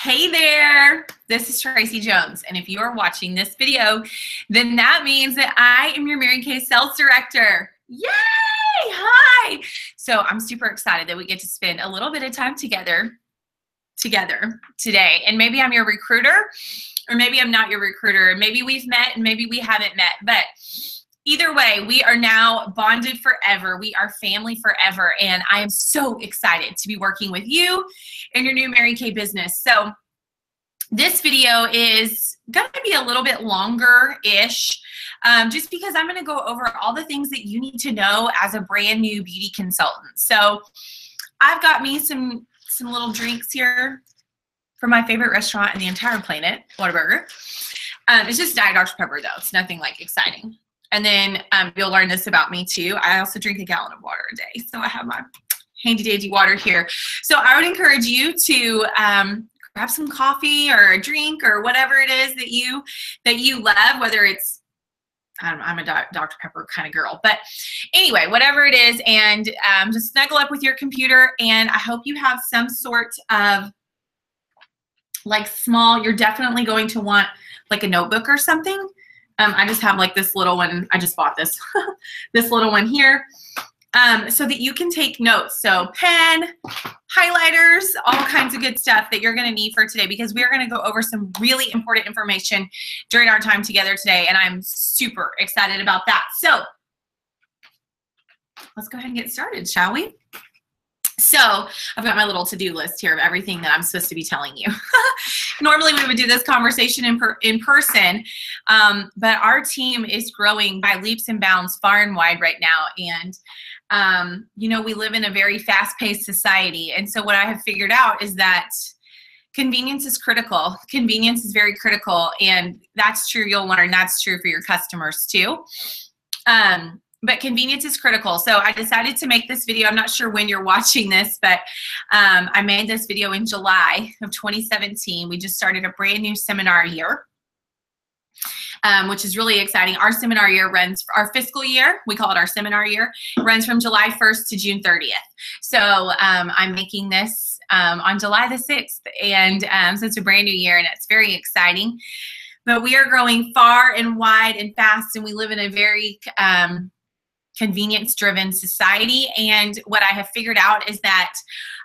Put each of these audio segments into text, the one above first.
Hey there, this is Tracy Jones, and if you are watching this video, then that means that I am your Mary Kay Sales Director. Yay! Hi! So I'm super excited that we get to spend a little bit of time together today. And maybe I'm your recruiter, or maybe I'm not your recruiter. Maybe we've met and maybe we haven't met, but either way, we are now bonded forever. We are family forever. And I am so excited to be working with you in your new Mary Kay business. So this video is going to be a little bit longer-ish, just because I'm going to go over all the things that you need to know as a brand new beauty consultant. So I've got me some little drinks here from my favorite restaurant in the entire planet, Whataburger. It's just Diet Dr. Pepper, though. It's nothing like exciting. And then you'll learn this about me too. I also drink a gallon of water a day. So I have my handy dandy water here. So I would encourage you to grab some coffee or a drink or whatever it is that you love, whether it's, I'm a Dr. Pepper kind of girl, but anyway, whatever it is, and just snuggle up with your computer. And I hope you have some sort of like small, you're definitely going to want like a notebook or something. I just have like this little one. I just bought this, this little one here, so that you can take notes. So pen, highlighters, all kinds of good stuff that you're going to need for today, because we're going to go over some really important information during our time together today. And I'm super excited about that. So let's go ahead and get started, shall we? So I've got my little to-do list here of everything that I'm supposed to be telling you. Normally we would do this conversation in person, but our team is growing by leaps and bounds far and wide right now. And, you know, we live in a very fast-paced society. And so what I have figured out is that convenience is critical. Convenience is very critical. And that's true. You'll learn that's true for your customers too. But convenience is critical. So I decided to make this video. I'm not sure when you're watching this, but I made this video in July of 2017. We just started a brand new seminar year, which is really exciting. Our seminar year runs, our fiscal year, we call it our seminar year, runs from July 1st to June 30th. So I'm making this on July the 6th. And so it's a brand new year, and it's very exciting. But we are growing far and wide and fast, and we live in a very convenience-driven society. And what I have figured out is that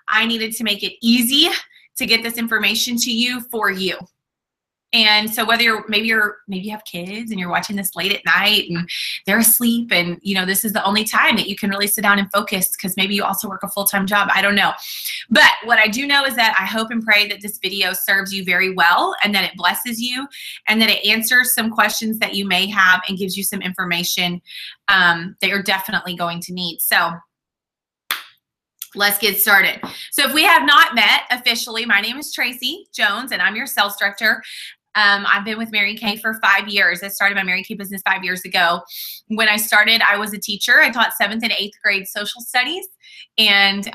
I needed to make it easy to get this information to you for you. And so whether you're maybe you have kids and you're watching this late at night and they're asleep, and you know this is the only time that you can really sit down and focus, because maybe you also work a full-time job. I don't know. But what I do know is that I hope and pray that this video serves you very well, and that it blesses you, and that it answers some questions that you may have and gives you some information that you're definitely going to need. So let's get started. So if we have not met officially, my name is Tracy Jones, and I'm your sales director. I've been with Mary Kay for 5 years. I started my Mary Kay business 5 years ago. When I started, I was a teacher. I taught 7th and 8th grade social studies. And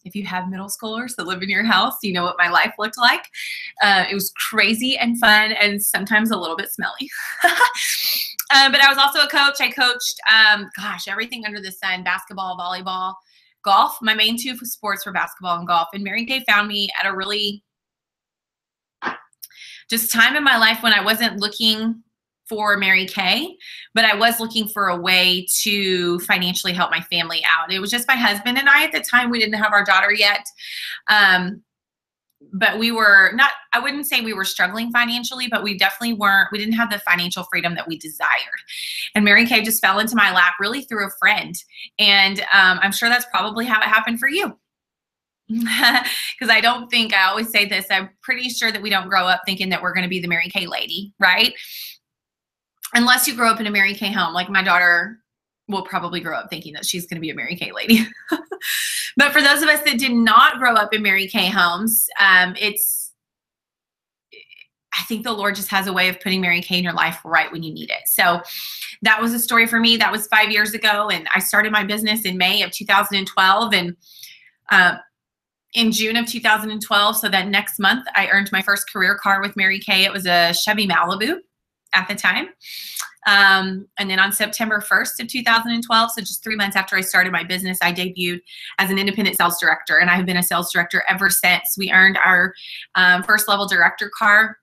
if you have middle schoolers that live in your house, you know what my life looked like. It was crazy and fun, and sometimes a little bit smelly. But I was also a coach. I coached, gosh, everything under the sun: basketball, volleyball, golf. My main two sports were basketball and golf. And Mary Kay found me at a really just time in my life when I wasn't looking for Mary Kay, but I was looking for a way to financially help my family out. It was just my husband and I at the time. We didn't have our daughter yet. But we were not, I wouldn't say we were struggling financially, but we definitely weren't, we didn't have the financial freedom that we desired. And Mary Kay just fell into my lap really through a friend. And I'm sure that's probably how it happened for you. Because I don't think, I always say this, I'm pretty sure that we don't grow up thinking that we're going to be the Mary Kay lady, right? Unless you grow up in a Mary Kay home. Like my daughter will probably grow up thinking that she's going to be a Mary Kay lady. But for those of us that did not grow up in Mary Kay homes, I think the Lord just has a way of putting Mary Kay in your life right when you need it. So that was a story for me. That was 5 years ago. And I started my business in May of 2012. And in June of 2012, so that next month, I earned my first career car with Mary Kay. It was a Chevy Malibu. at the time. And then on September 1st of 2012, so just 3 months after I started my business, I debuted as an independent sales director, and I have been a sales director ever since. We earned our first level director card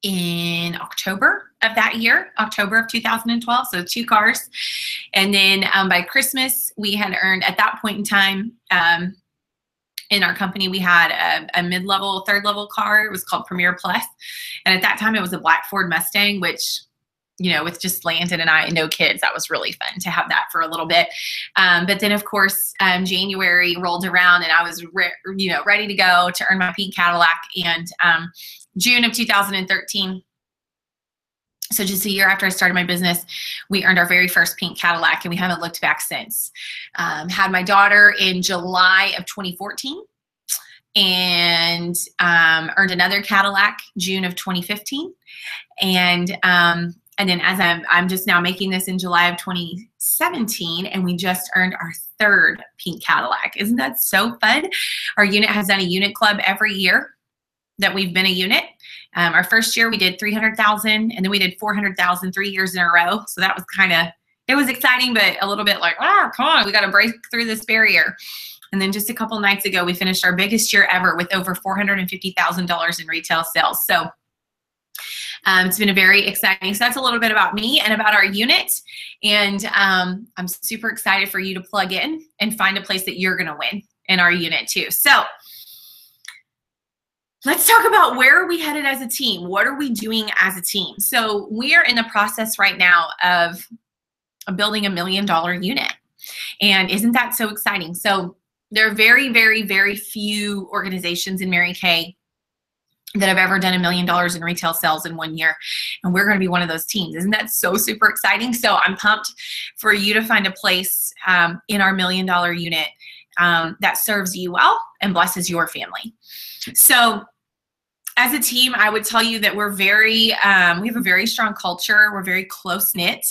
in October of that year, October of 2012, so 2 cars. And then by Christmas, we had earned, at that point in time, in our company, we had a mid-level, third-level car. It was called Premier Plus. And at that time, it was a black Ford Mustang, which, you know, with just Landon and I and no kids, that was really fun to have that for a little bit. But then, of course, January rolled around, and I was ready to go to earn my pink Cadillac. And June of 2013, so just a year after I started my business, we earned our very first pink Cadillac, and we haven't looked back since. Had my daughter in July of 2014, and earned another Cadillac June of 2015. And then as I'm just now making this in July of 2017, and we just earned our third pink Cadillac. Isn't that so fun? Our unit has done a unit club every year that we've been a unit. Our first year we did 300,000, and then we did 400,000 3 years in a row. So that was it was exciting, but a little bit like, oh, come on, we got to break through this barrier. And then just a couple nights ago, we finished our biggest year ever with over $450,000 in retail sales. So it's been a very exciting. So that's a little bit about me and about our unit. And I'm super excited for you to plug in and find a place that you're going to win in our unit too. So let's talk about where are we headed as a team? What are we doing as a team? So we are in the process right now of building $1 million unit. And isn't that so exciting? So there are very, very, very few organizations in Mary Kay that have ever done $1 million in retail sales in 1 year. And we're going to be one of those teams. Isn't that so super exciting? So I'm pumped for you to find a place in our $1 million unit that serves you well and blesses your family. So as a team, I would tell you that we're we have a very strong culture. We're very close-knit.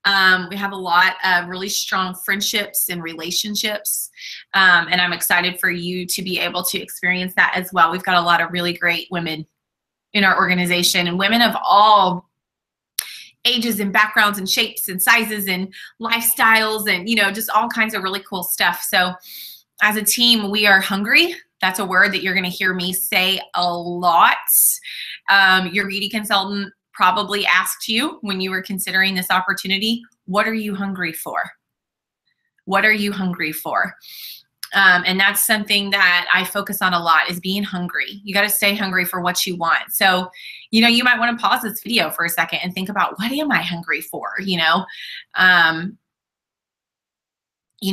We have a lot of really strong friendships and relationships. And I'm excited for you to be able to experience that as well. We've got a lot of really great women in our organization, and women of all ages and backgrounds and shapes and sizes and lifestyles and, you know, just all kinds of really cool stuff. So as a team, we are hungry. That's a word that you're going to hear me say a lot. Your beauty consultant probably asked you when you were considering this opportunity, what are you hungry for? What are you hungry for? And that's something that I focus on a lot, is being hungry. You got to stay hungry for what you want. So, you know, you might want to pause this video for a second and think about, what am I hungry for? You know,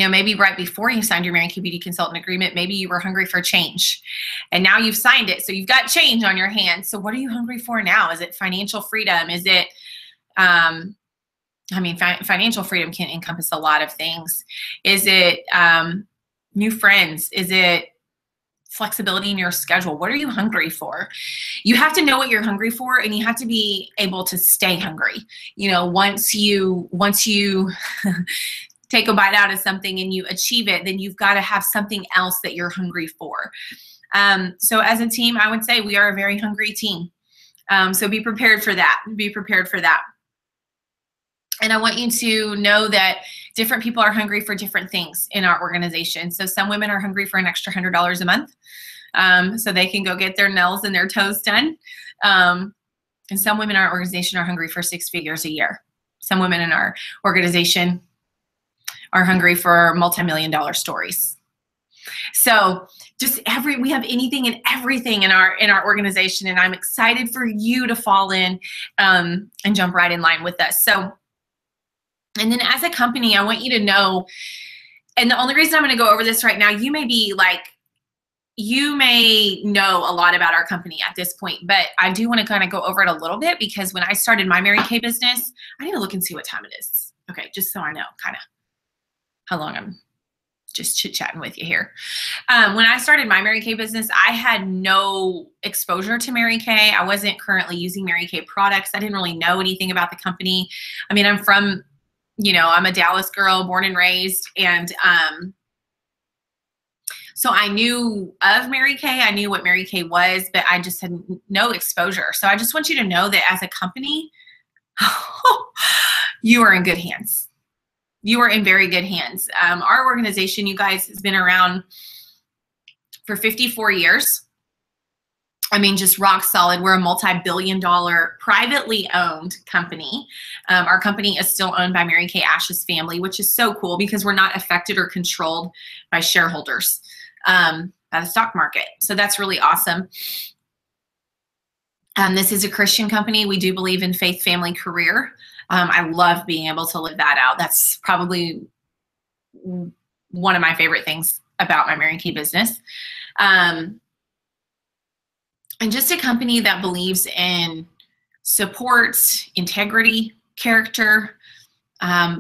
maybe right before you signed your Mary Kay Beauty Consultant agreement, maybe you were hungry for change, and now you've signed it. So you've got change on your hands. So what are you hungry for now? Is it financial freedom? Is it, financial freedom can encompass a lot of things. Is it new friends? Is it flexibility in your schedule? What are you hungry for? You have to know what you're hungry for, and you have to be able to stay hungry. You know, once you take a bite out of something and you achieve it, then you've got to have something else that you're hungry for. So as a team, I would say we are a very hungry team. So be prepared for that. Be prepared for that. And I want you to know that different people are hungry for different things in our organization. So some women are hungry for an extra $100 a month, so they can go get their nails and their toes done. And some women in our organization are hungry for 6 figures a year. Some women in our organization are hungry for multi-million-dollar stories. So just we have anything and everything in our organization, and I'm excited for you to fall in and jump right in line with us. So, and then as a company, I want you to know, and the only reason I'm going to go over this right now, you may know a lot about our company at this point, but I do want to kind of go over it a little bit, because when I started my Mary Kay business, I need to look and see what time it is. Okay, just so I know kind of how long I'm just chit-chatting with you here. When I started my Mary Kay business, I had no exposure to Mary Kay. I wasn't currently using Mary Kay products. I didn't really know anything about the company. I mean, I'm a Dallas girl, born and raised, and So I knew of Mary Kay. I knew what Mary Kay was, but I just had no exposure. So I just want you to know that as a company, you are in good hands. You are in very good hands. Our organization, you guys, has been around for 54 years. I mean, just rock solid. We're a multi-billion-dollar privately owned company. Our company is still owned by Mary Kay Ash's family, which is so cool because we're not affected or controlled by shareholders, by the stock market. So that's really awesome. This is a Christian company. We do believe in faith, family, career. I love being able to live that out. That's probably one of my favorite things about my Mary Kay business. And just a company that believes in support, integrity, character,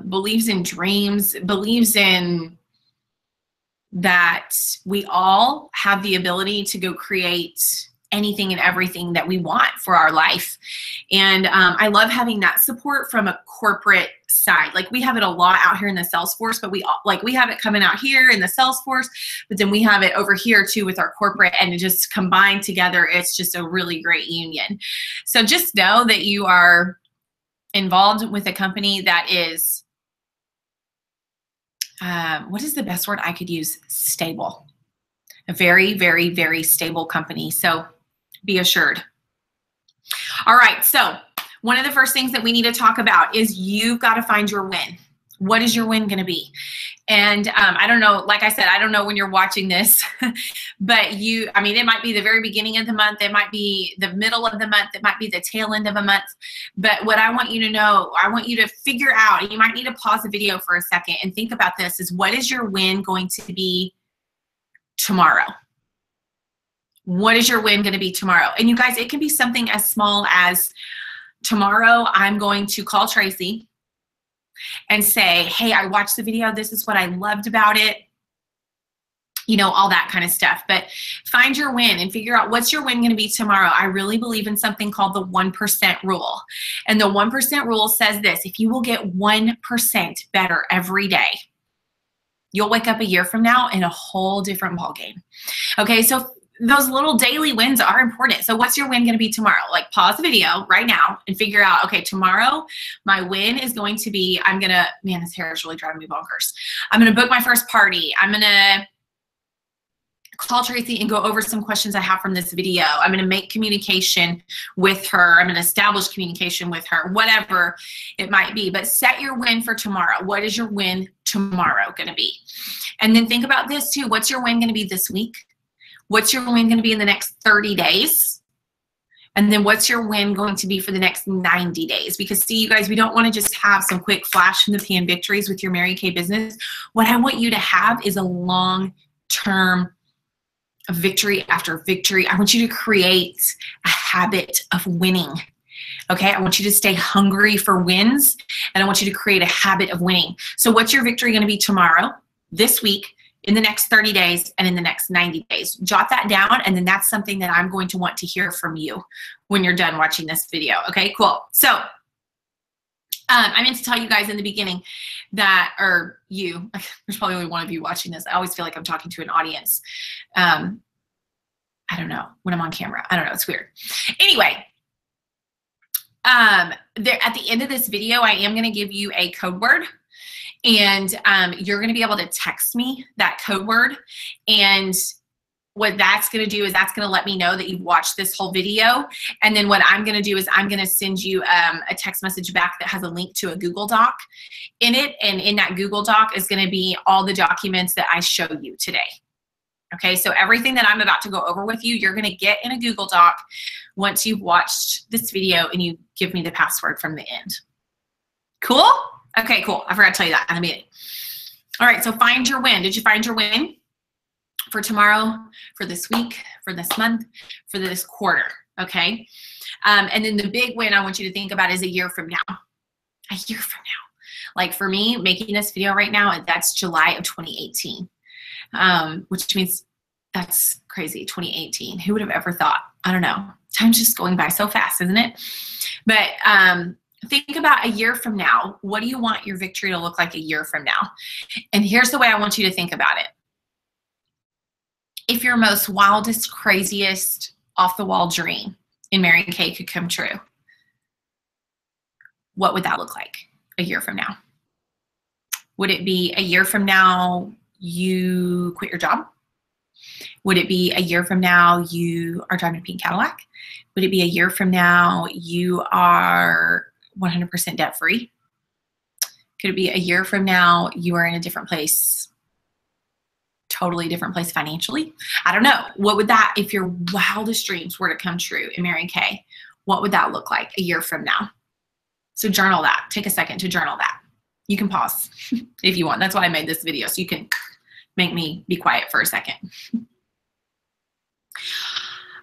believes in dreams, believes in that we all have the ability to go create anything and everything that we want for our life. And I love having that support from a corporate side. Like we have it a lot out here in the Salesforce, but we have it coming out here in the Salesforce, but then we have it over here too with our corporate, and it just combined together. It's just a really great union. So just know that you are involved with a company that is, what is the best word I could use? Stable. A very, very, very stable company. So be assured. All right. So one of the first things that we need to talk about is you've got to find your win. What is your win going to be? And I don't know, like I said, I don't know when you're watching this, but I mean, it might be the very beginning of the month. It might be the middle of the month. It might be the tail end of a month. But what I want you to know, I want you to figure out, and you might need to pause the video for a second and think about this, is what is your win going to be tomorrow? What is your win going to be tomorrow? And you guys, it can be something as small as tomorrow I'm going to call Tracy and say, hey, I watched the video. This is what I loved about it. You know, all that kind of stuff. But find your win and figure out what's your win going to be tomorrow. I really believe in something called the 1% rule. And the 1% rule says this: if you will get 1% better every day, you'll wake up a year from now in a whole different ballgame. Okay, so those little daily wins are important. So what's your win going to be tomorrow? Like pause the video right now and figure out, okay, tomorrow my win is going to be, man, this hair is really driving me bonkers. I'm going to book my first party. I'm going to call Tracy and go over some questions I have from this video. I'm going to make communication with her. I'm going to establish communication with her, whatever it might be. But set your win for tomorrow. What is your win tomorrow going to be? And then think about this too. What's your win going to be this week? What's your win going to be in the next 30 days? And then what's your win going to be for the next 90 days? Because see, you guys, we don't want to just have some quick flash from the pan victories with your Mary Kay business. What I want you to have is a long-term victory after victory. I want you to create a habit of winning. Okay, I want you to stay hungry for wins, and I want you to create a habit of winning. So what's your victory going to be tomorrow, this week, in the next 30 days, and in the next 90 days? Jot that down, and then that's something that I'm going to want to hear from you when you're done watching this video. Okay, cool. So I meant to tell you guys in the beginning that, or you, there's probably only one of you watching this. I always feel like I'm talking to an audience. I don't know, when I'm on camera. I don't know, it's weird. Anyway, at the end of this video, I am going to give you a code word. And you're going to be able to text me that code word. And what that's going to do is that's going to let me know that you've watched this whole video. And then what I'm going to do is I'm going to send you a text message back that has a link to a Google Doc in it. And in that Google Doc is going to be all the documents that I show you today. Okay, so everything that I'm about to go over with you, you're going to get in a Google Doc once you've watched this video and you give me the password from the end. Cool? Okay, cool. I forgot to tell you that in the beginning. All right, so find your win. Did you find your win for tomorrow, for this week, for this month, for this quarter? Okay. And then the big win I want you to think about is a year from now. A year from now. Like for me, making this video right now, that's July of 2018, which means that's crazy, 2018. Who would have ever thought? I don't know. Time's just going by so fast, isn't it? But think about a year from now. What do you want your victory to look like a year from now? And here's the way I want you to think about it. if your most wildest, craziest, off-the-wall dream in Mary Kay could come true, what would that look like a year from now? Would it be a year from now you quit your job? Would it be a year from now you are driving a pink Cadillac? Would it be a year from now you are 100% debt free? Could it be a year from now you are in a different place, totally different place financially? I don't know. What would that, if your wildest dreams were to come true in Mary Kay, what would that look like a year from now? So journal that. Take a second to journal that. You can pause if you want. That's why I made this video, so you can make me be quiet for a second.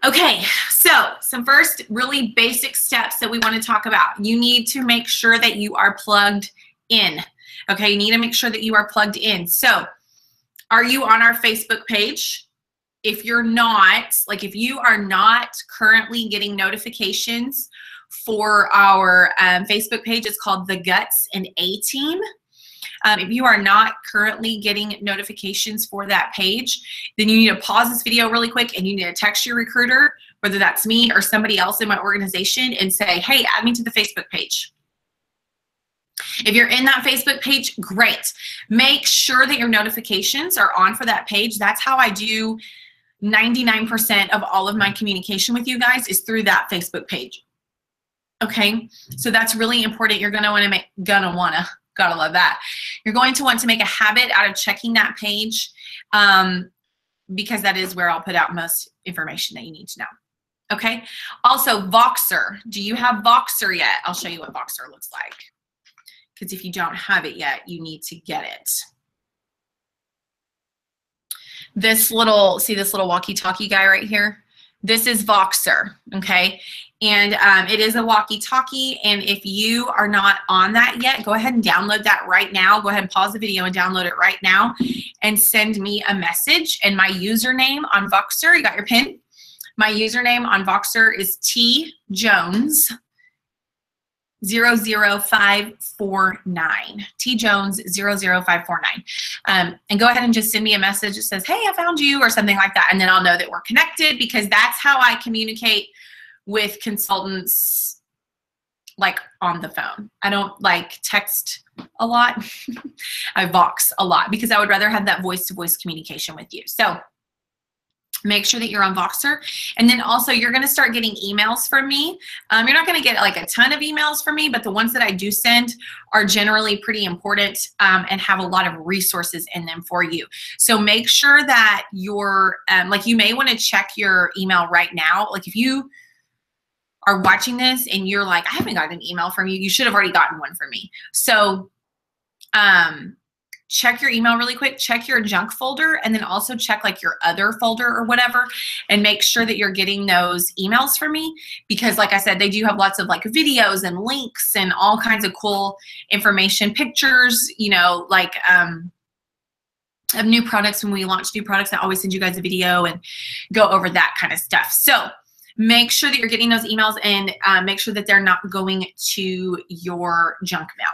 Okay, so some first really basic steps that we want to talk about. You need to make sure that you are plugged in. Okay, you need to make sure that you are plugged in. So are you on our Facebook page? If you're not, like if you are not currently getting notifications for our Facebook page, it's called The Guts and A-Team. If you are not currently getting notifications for that page, then you need to pause this video really quick and you need to text your recruiter, whether that's me or somebody else in my organization, and say, hey, add me to the Facebook page. If you're in that Facebook page, great. Make sure that your notifications are on for that page. That's how I do 99% of all of my communication with you guys, is through that Facebook page. Okay, so that's really important. You're gotta gotta love that. You're going to want to make a habit out of checking that page, because that is where I'll put out most information that you need to know. Okay, also Voxer. Do you have Voxer yet? I'll show you what Voxer looks like, because if you don't have it yet, you need to get it. This little, see this little walkie-talkie guy right here? This is Voxer, okay? And it is a walkie-talkie, and if you are not on that yet, go ahead and download that right now. Go ahead and pause the video and download it right now and send me a message. And my username on Voxer, you got your pen? My username on Voxer is tjones00549. tjones00549. And go ahead and just send me a message that says, hey, I found you, or something like that, and then I'll know that we're connected, because that's how I communicate with consultants, like on the phone. I don't like text a lot. I Vox a lot, because I would rather have that voice-to-voice communication with you. So make sure that you're on Voxer. And then also you're going to start getting emails from me. You're not going to get like a ton of emails from me, but the ones that I do send are generally pretty important, and have a lot of resources in them for you. So make sure that you're, like, you may want to check your email right now. Like if you are watching this and you're like, I haven't gotten an email from you, you should have already gotten one from me. So check your email really quick, check your junk folder, and then also check like your other folder or whatever, and make sure that you're getting those emails from me, because like I said, they do have lots of like videos and links and all kinds of cool information, pictures, you know, like of new products. When we launch new products, I always send you guys a video and go over that kind of stuff. So make sure that you're getting those emails, and make sure that they're not going to your junk mail.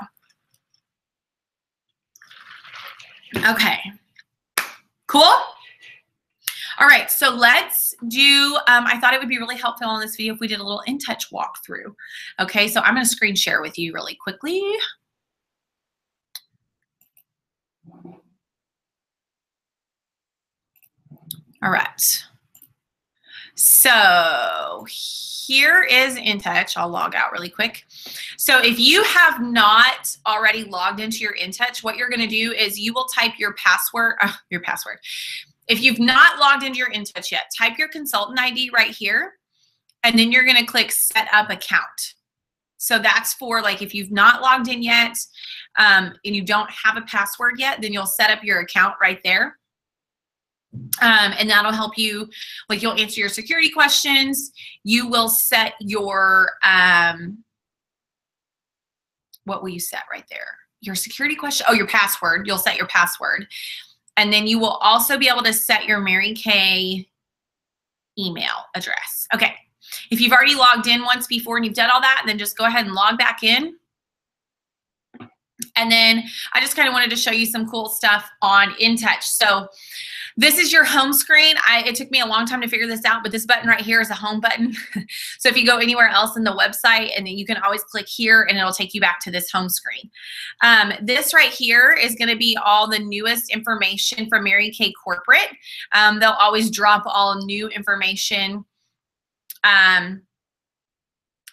Okay, cool. All right, so let's do, I thought it would be really helpful in this video if we did a little InTouch walkthrough. Okay, so I'm gonna screen share with you really quickly. All right, so here is InTouch. I'll log out really quick. So if you have not already logged into your InTouch, what you're gonna do is you will type your password, If you've not logged into your InTouch yet, type your consultant ID right here, and then you're gonna click Set Up Account. So that's for like if you've not logged in yet, and you don't have a password yet, then you'll set up your account right there. And that'll help you, like you'll answer your security questions. You will set your, what will you set right there? Your security question, oh, your password. You'll set your password. And then you will also be able to set your Mary Kay email address. Okay, if you've already logged in once before and you've done all that, then just go ahead and log back in. And then I just kind of wanted to show you some cool stuff on InTouch. So This is your home screen. It took me a long time to figure this out, but this button right here is a home button. So if you go anywhere else in the website, and then you can always click here and it'll take you back to this home screen. This right here is going to be all the newest information from Mary Kay Corporate. They'll always drop all new information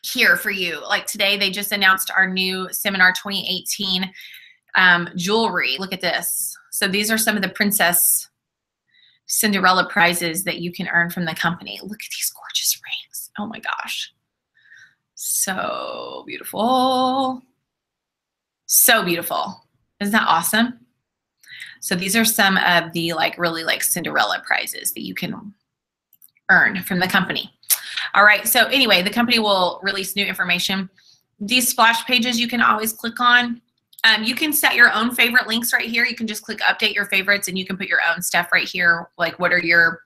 here for you. Like today, they just announced our new Seminar 2018 jewelry. Look at this. So these are some of the Princess Cinderella prizes that you can earn from the company. Look at these gorgeous rings. Oh my gosh. So beautiful. So beautiful. Isn't that awesome? So these are some of the really Cinderella prizes that you can earn from the company. All right. So anyway, the company will release new information. These splash pages you can always click on. You can set your own favorite links right here. You can just click update your favorites and you can put your own stuff right here. Like what are your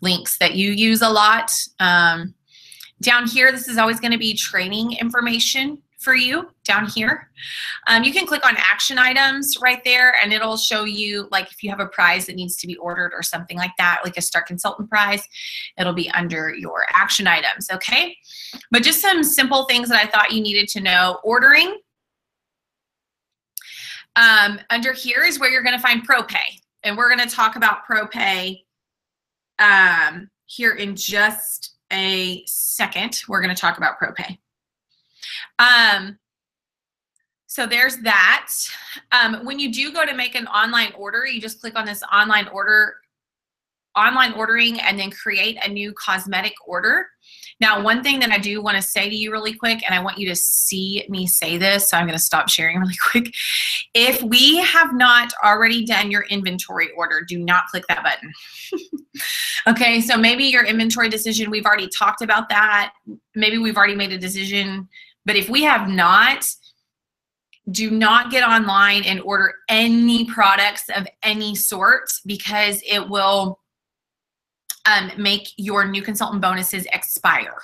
links that you use a lot? Down here, this is always going to be training information for you down here. You can click on action items right there and it'll show you like if you have a prize that needs to be ordered or something like that, like a Star Consultant prize, it'll be under your action items, okay? But just some simple things that I thought you needed to know. Ordering. Under here is where you're going to find ProPay. And we're going to talk about ProPay here in just a second. We're going to talk about ProPay. So there's that. When you do go to make an online order, you just click on this online ordering and then create a new cosmetic order. Now, one thing that I do want to say to you really quick, and I want you to see me say this, so I'm going to stop sharing really quick. If we have not already done your inventory order, do not click that button. Okay, so maybe your inventory decision, we've already talked about that. Maybe we've already made a decision, but if we have not, do not get online and order any products of any sort because it will make your new consultant bonuses expire.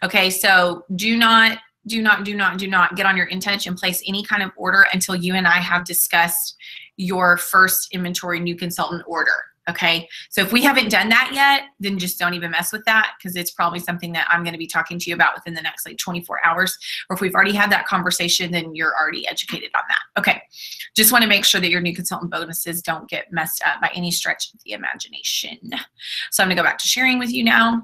Okay, so do not get on your inTouch and place any kind of order until you and I have discussed your first inventory new consultant order. Okay, so if we haven't done that yet, then just don't even mess with that because it's probably something that I'm going to be talking to you about within the next 24 hours. Or if we've already had that conversation, then you're already educated on that. Okay, just want to make sure that your new consultant bonuses don't get messed up by any stretch of the imagination. So I'm going to go back to sharing with you now.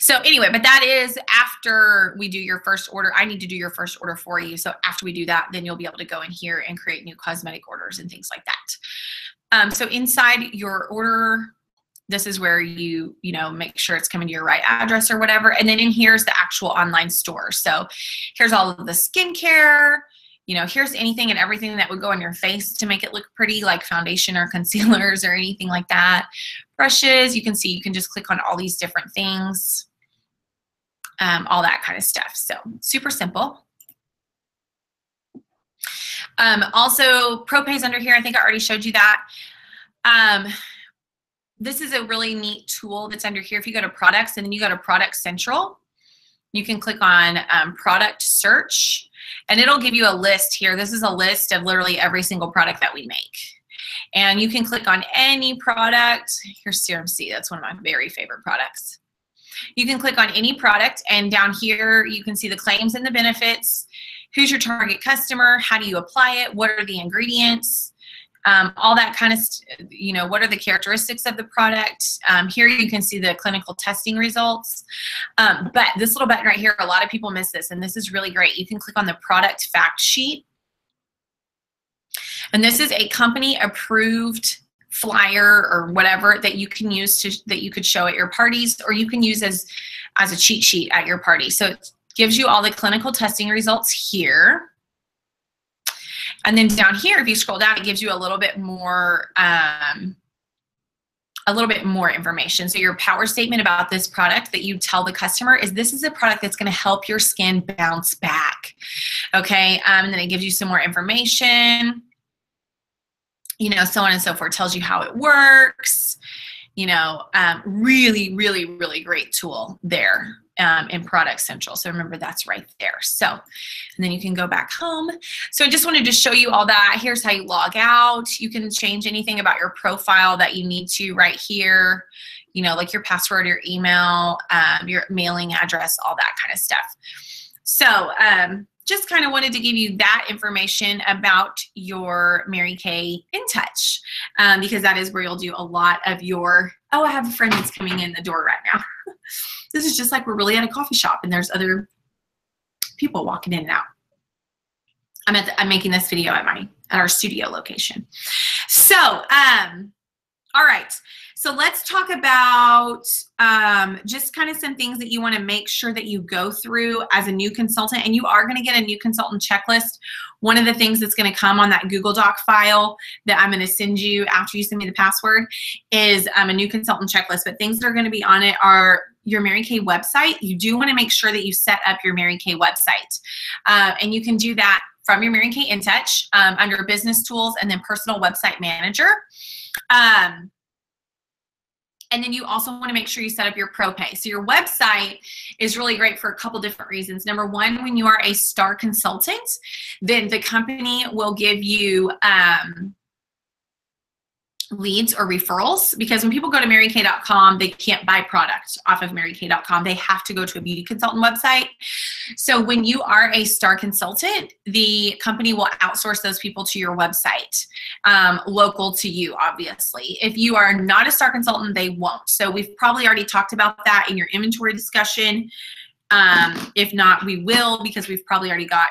So anyway, but that is after we do your first order. I need to do your first order for you. So after we do that, then you'll be able to go in here and create new cosmetic orders and things like that. So inside your order, this is where you make sure it's coming to your right address or whatever. And then in here's the actual online store. So here's all of the skincare. Here's anything and everything that would go on your face to make it look pretty, like foundation or concealers or anything like that. Brushes, you can see, you can just click on all these different things, all that kind of stuff. So super simple. Also, ProPay's under here. I think I already showed you that. This is a really neat tool that's under here. If you go to products and then you go to Product Central, you can click on product search and it'll give you a list here. This is a list of literally every single product that we make. And you can click on any product. Here's Serum C. That's one of my very favorite products. You can click on any product and down here you can see the claims and the benefits. Who's your target customer? How do you apply it? What are the ingredients? All that kind of, what are the characteristics of the product? Here you can see the clinical testing results. But this little button right here, a lot of people miss this, and this is really great. You can click on the product fact sheet. And this is a company approved flyer or whatever that you can use that you could show at your parties, or you can use as a cheat sheet at your party. So it gives you all the clinical testing results here. And then down here, if you scroll down, it gives you a little bit more information. So your power statement about this product that you tell the customer is this is a product that's going to help your skin bounce back. Okay, and then it gives you some more information, so on and so forth. It tells you how it works. Really, really, really great tool there. in Product Central. So remember, that's right there. So, and then you can go back home. So I just wanted to show you all that. Here's how you log out. You can change anything about your profile that you need to right here, you know, like your password, your email, your mailing address, all that kind of stuff. So just kind of wanted to give you that information about your Mary Kay In Touch, because that is where you'll do a lot of your, oh, I have a friend that's coming in the door right now. This is just like we're really at a coffee shop and there's other people walking in and out. I'm making this video at our studio location. So, all right. So let's talk about just kind of some things that you want to make sure that you go through as a new consultant. And you are going to get a new consultant checklist. One of the things that's going to come on that Google Doc file that I'm going to send you after you send me the password is a new consultant checklist. But things that are going to be on it are your Mary Kay website. You do want to make sure that you set up your Mary Kay website. And you can do that from your Mary Kay In Touch under Business Tools and then Personal Website Manager. And then you also want to make sure you set up your ProPay. So your website is really great for a couple different reasons. Number one, when you are a star consultant, then the company will give you leads or referrals, because when people go to marykay.com, they can't buy product off of marykay.com. They have to go to a beauty consultant website. So when you are a star consultant, the company will outsource those people to your website, local to you, obviously. If you are not a star consultant, they won't. So we've probably already talked about that in your inventory discussion. If not, we will, because we've probably already got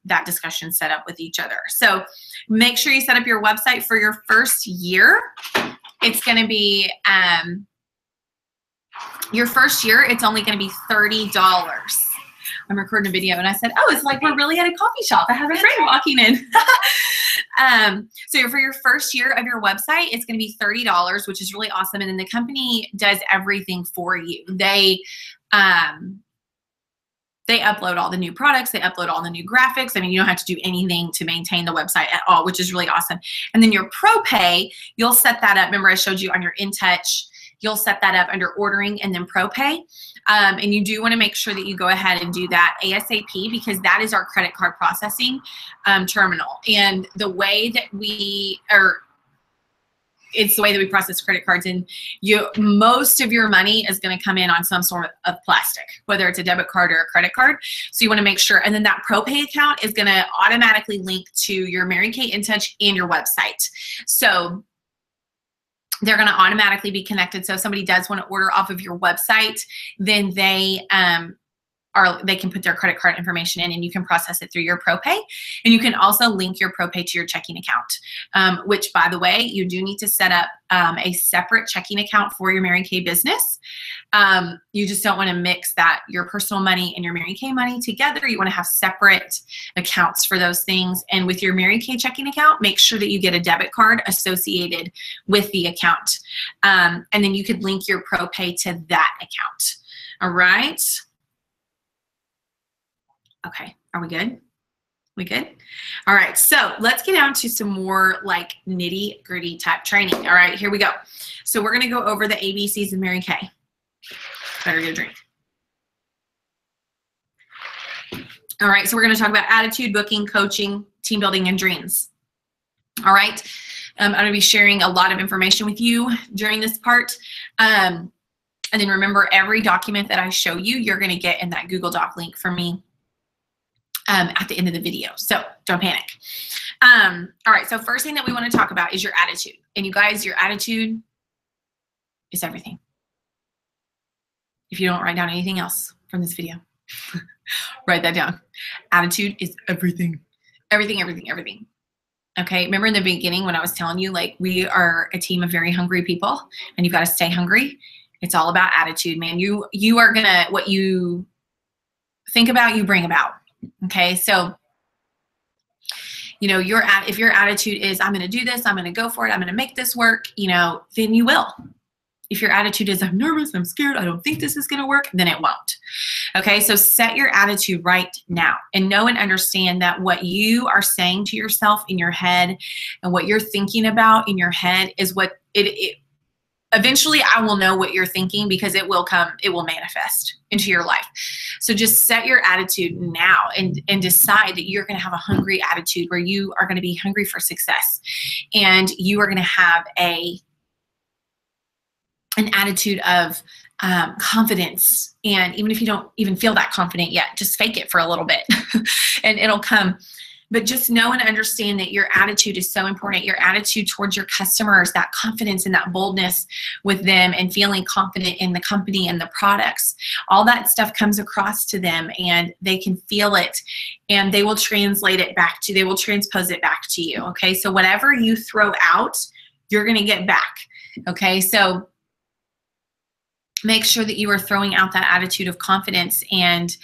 that discussion set up with each other. So make sure you set up your website for your first year. It's going to be, your first year, it's only going to be $30. I'm recording a video and I said, oh, it's like we're really at a coffee shop. I have a friend walking in. So for your first year of your website, it's going to be $30, which is really awesome. And then the company does everything for you. They upload all the new products. They upload all the new graphics. I mean, you don't have to do anything to maintain the website at all, which is really awesome. And then your ProPay, you'll set that up. Remember, I showed you on your In Touch, you'll set that up under ordering and then ProPay. And you do want to make sure that you go ahead and do that ASAP, because that is our credit card processing terminal. And the way that it's the way that we process credit cards, and most of your money is going to come in on some sort of plastic, whether it's a debit card or a credit card. So you want to make sure, and then that ProPay account is going to automatically link to your Mary Kay In Touch and your website. So they're going to automatically be connected. So if somebody does want to order off of your website, then they can put their credit card information in and you can process it through your ProPay. And you can also link your ProPay to your checking account, which, by the way, you do need to set up a separate checking account for your Mary Kay business. You just don't want to mix your personal money and your Mary Kay money together. You want to have separate accounts for those things. And with your Mary Kay checking account, make sure that you get a debit card associated with the account. And then you could link your ProPay to that account. All right. Okay, are we good? We good? All right, so let's get down to some more like nitty gritty type training. All right, here we go. So we're gonna go over the ABCs of Mary Kay. Better get a drink. All right, so we're gonna talk about attitude, booking, coaching, team building, and dreams. All right, I'm gonna be sharing a lot of information with you during this part. And then remember, every document that I show you, you're gonna get in that Google Doc link from me at the end of the video. So don't panic. All right, so first thing that we want to talk about is your attitude. And you guys, your attitude is everything. If you don't write down anything else from this video, write that down. Attitude is everything. Everything, everything, everything. Okay, remember in the beginning when I was telling you, like, we are a team of very hungry people and you've got to stay hungry. It's all about attitude, man. You are gonna, what you think about, you bring about. Okay, so, you know, if your attitude is, I'm going to do this, I'm going to go for it, I'm going to make this work, you know, then you will. If your attitude is, I'm nervous, I'm scared, I don't think this is going to work, then it won't. Okay, so set your attitude right now and know and understand that what you are saying to yourself in your head and what you're thinking about in your head is what eventually I will know what you're thinking because it will come, it will manifest into your life. So just set your attitude now and decide that you're going to have a hungry attitude where you are going to be hungry for success, and you are going to have an attitude of confidence. And even if you don't even feel that confident yet, just fake it for a little bit and it'll come. But just know and understand that your attitude is so important. Your attitude towards your customers, that confidence and that boldness with them, and feeling confident in the company and the products, all that stuff comes across to them, and they can feel it, and they will translate it back to you. They will transpose it back to you. Okay, so whatever you throw out, you're going to get back. Okay, so make sure that you are throwing out that attitude of confidence and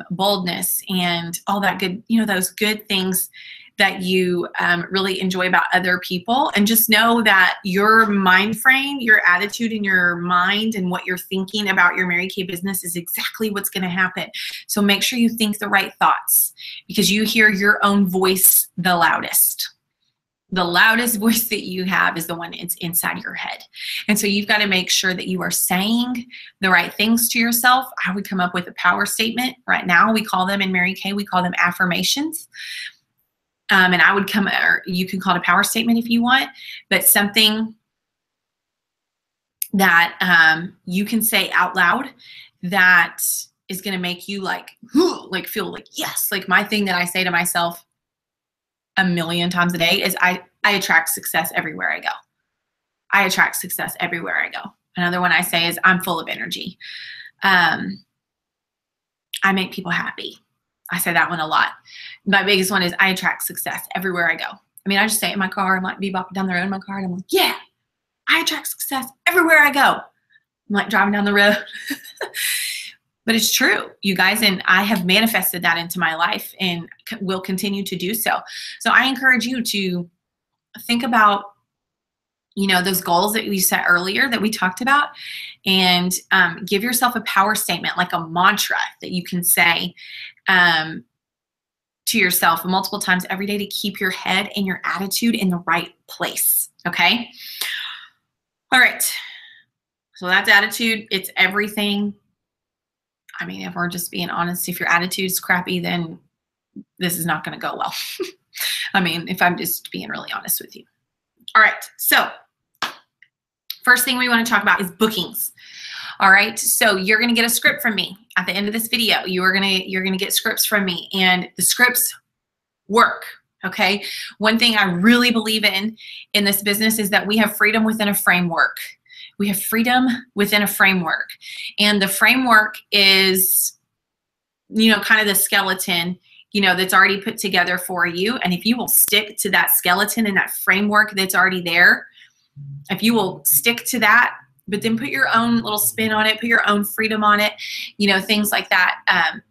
boldness and all that good, those good things that you really enjoy about other people. And just know that your mind frame, your attitude in your mind, and what you're thinking about your Mary Kay business is exactly what's going to happen. So make sure you think the right thoughts, because you hear your own voice the loudest. The loudest voice that you have is the one that's inside your head. And so you've got to make sure that you are saying the right things to yourself. I would come up with a power statement. Right now, we call them in Mary Kay, we call them affirmations. And I would come, or you can call it a power statement if you want, but something that you can say out loud that is going to make you feel like, yes, like my thing that I say to myself a million times a day is I attract success everywhere I go. I attract success everywhere I go. Another one I say is I'm full of energy. I make people happy. I say that one a lot. My biggest one is I attract success everywhere I go. I mean, I just say it in my car. I might be bopping down the road in my car, and I'm like, yeah, I attract success everywhere I go. I'm like driving down the road. But it's true, you guys, and I have manifested that into my life and will continue to do so. So I encourage you to think about, those goals that we set earlier that we talked about, and give yourself a power statement, like a mantra that you can say to yourself multiple times every day to keep your head and your attitude in the right place, okay? All right, so that's attitude. It's everything. I mean, if we're just being honest, if your attitude's crappy, then this is not going to go well. I mean, if I'm just being really honest with you. All right. So first thing we want to talk about is bookings. All right. So you're going to get a script from me at the end of this video. You're going to get scripts from me, and the scripts work. Okay. One thing I really believe in this business is that we have freedom within a framework. We have freedom within a framework, and the framework is, kind of the skeleton, that's already put together for you. And if you will stick to that skeleton and that framework that's already there, if you will stick to that, but then put your own little spin on it, put your own freedom on it, things like that,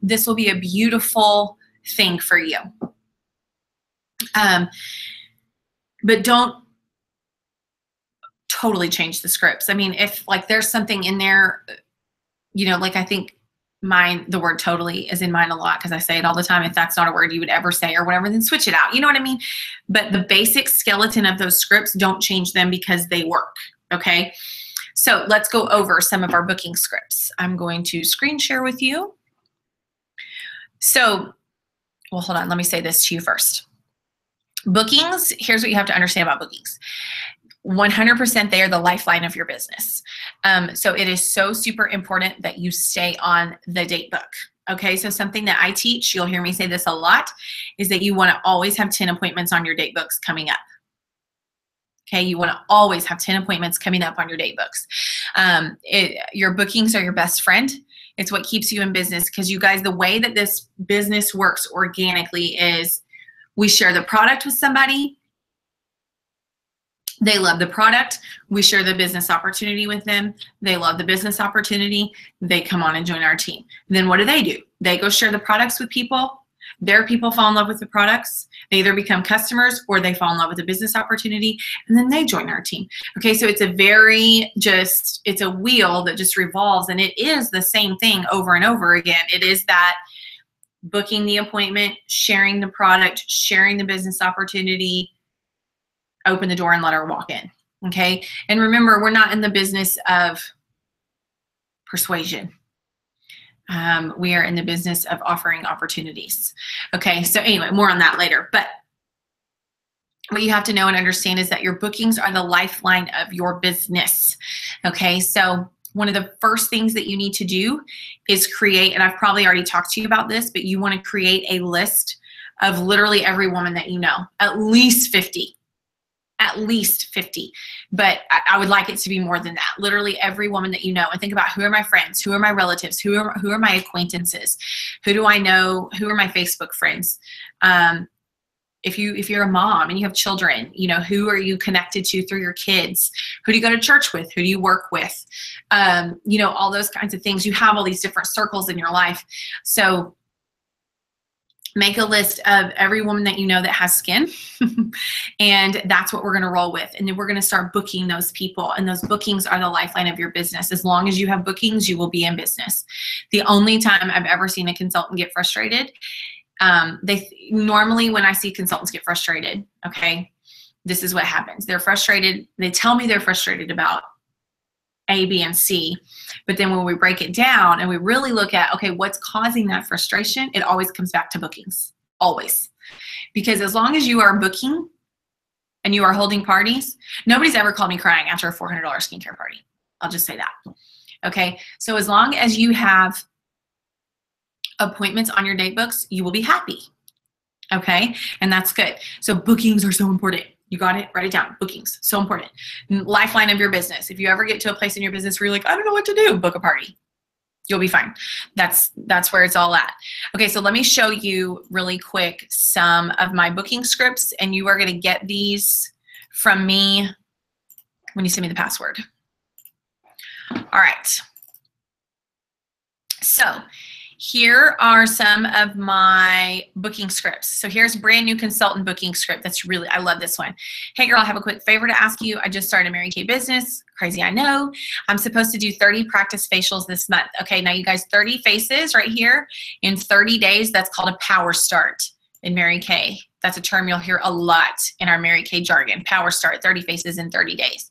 this will be a beautiful thing for you. But don't totally change the scripts. I mean, if there's something in there, I think the word totally is in mine a lot because I say it all the time. If that's not a word you would ever say or whatever, then switch it out. You know what I mean? But the basic skeleton of those scripts, don't change them because they work. Okay. So let's go over some of our booking scripts. I'm going to screen share with you. So, well, hold on. Let me say this to you first. Bookings, here's what you have to understand about bookings. 100% they are the lifeline of your business. So it is so super important that you stay on the date book. Okay, so something that I teach, you'll hear me say this a lot, is that you want to always have 10 appointments on your date books coming up. Okay, you want to always have 10 appointments coming up on your date books. Your bookings are your best friend. It's what keeps you in business, because you guys, the way that this business works organically is we share the product with somebody. They love the product. We share the business opportunity with them. They love the business opportunity. They come on and join our team. Then what do? They go share the products with people. Their people fall in love with the products. They either become customers or they fall in love with the business opportunity, and then they join our team. Okay, so it's a wheel that just revolves, and it is the same thing over and over again. It is that booking the appointment, sharing the product, sharing the business opportunity, open the door and let her walk in. Okay. And remember, we're not in the business of persuasion. We are in the business of offering opportunities. Okay. So anyway, more on that later. But what you have to know and understand is that your bookings are the lifeline of your business. Okay. So one of the first things that you need to do is create, and I've probably already talked to you about this, but you want to create a list of literally every woman that you know, at least 50. At least 50, but I would like it to be more than that. Literally every woman that you know, and think about, who are my friends, who are my relatives, who are my acquaintances, who do I know, who are my Facebook friends. If you're a mom and you have children, you know, who are you connected to through your kids? Who do you go to church with? Who do you work with? You know, all those kinds of things. You have all these different circles in your life. So make a list of every woman that you know that has skin, and that's what we're going to roll with. And then we're going to start booking those people, and those bookings are the lifeline of your business. As long as you have bookings, you will be in business. The only time I've ever seen a consultant get frustrated, normally when I see consultants get frustrated, okay, this is what happens. They're frustrated. They tell me they're frustrated about A, B, and C. But then when we break it down and we really look at, okay, what's causing that frustration, it always comes back to bookings, always. Because as long as you are booking and you are holding parties, nobody's ever called me crying after a $400 skincare party. I'll just say that. Okay, so as long as you have appointments on your date books, you will be happy. Okay, and that's good. So bookings are so important. You got it? Write it down. Bookings, so important. Lifeline of your business. If you ever get to a place in your business where you're like, I don't know what to do, book a party. You'll be fine. That's where it's all at. Okay, so let me show you really quick some of my booking scripts, and you are going to get these from me when you send me the password. All right. So here are some of my booking scripts. So here's brand new consultant booking script. That's really, I love this one. Hey girl, I have a quick favor to ask you. I just started a Mary Kay business. Crazy, I know. I'm supposed to do 30 practice facials this month. Okay, now you guys, 30 faces right here in 30 days. That's called a power start in Mary Kay. That's a term you'll hear a lot in our Mary Kay jargon. Power start, 30 faces in 30 days.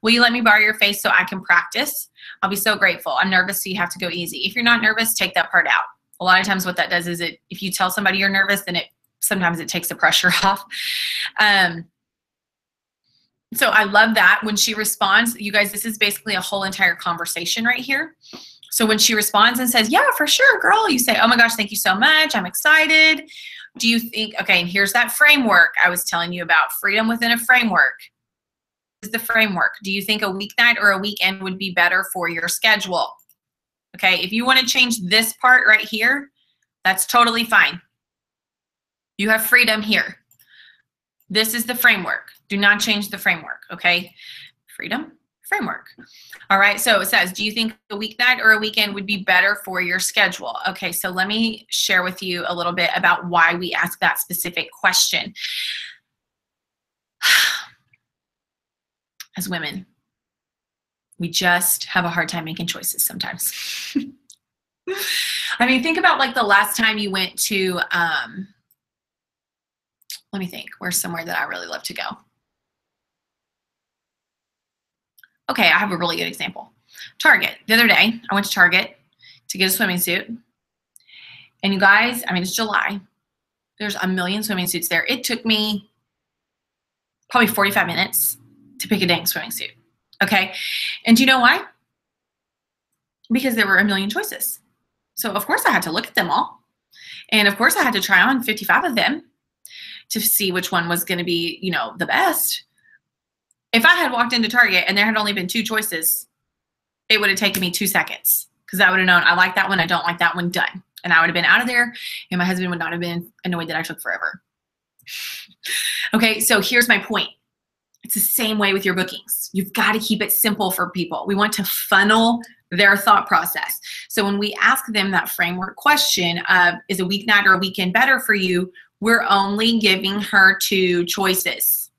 Will you let me borrow your face so I can practice? I'll be so grateful. I'm nervous, so you have to go easy. If you're not nervous, take that part out. A lot of times what that does is if you tell somebody you're nervous, then sometimes it takes the pressure off. So I love that when she responds. You guys, this is basically a whole entire conversation right here. So when she responds and says, yeah, for sure, girl, you say, oh my gosh, thank you so much. I'm excited. Do you think, okay, and here's that framework I was telling you about, freedom within a framework. This is the framework. Do you think a weeknight or a weekend would be better for your schedule? Okay, if you want to change this part right here, that's totally fine. You have freedom here. This is the framework. Do not change the framework, okay? Freedom, framework. All right, so it says, do you think a weeknight or a weekend would be better for your schedule? Okay, so let me share with you a little bit about why we ask that specific question. As women, we just have a hard time making choices sometimes. I mean, think about like the last time you went to, let me think, where's somewhere that I really love to go? Okay, I have a really good example. Target. The other day, I went to Target to get a swimming suit. And you guys, I mean, it's July. There's a million swimming suits there. It took me probably 45 minutes to pick a dang swimming suit. Okay, and do you know why? Because there were a million choices. So of course I had to look at them all. And of course I had to try on 55 of them to see which one was going to be, you know, the best. If I had walked into Target and there had only been 2 choices, it would have taken me 2 seconds because I would have known I like that one, I don't like that one, done. And I would have been out of there and my husband would not have been annoyed that I took forever. Okay, so here's my point. It's the same way with your bookings. You've got to keep it simple for people. We want to funnel their thought process. So when we ask them that framework question of, is a weeknight or a weekend better for you? We're only giving her 2 choices.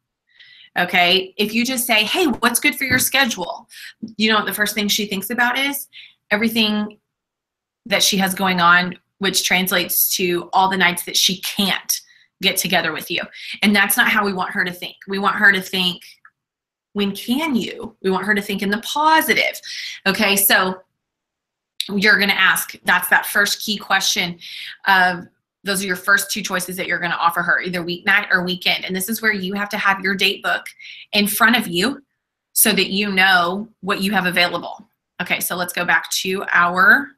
Okay, if you just say, hey, what's good for your schedule? You know what the first thing she thinks about is everything that she has going on, which translates to all the nights that she can't get together with you. And that's not how we want her to think. We want her to think, When can you? We want her to think in the positive. Okay, so you're going to ask, that's that first key question of, those are your first two choices that you're going to offer her, either weeknight or weekend. And this is where you have to have your date book in front of you so that you know what you have available. Okay, so let's go back to our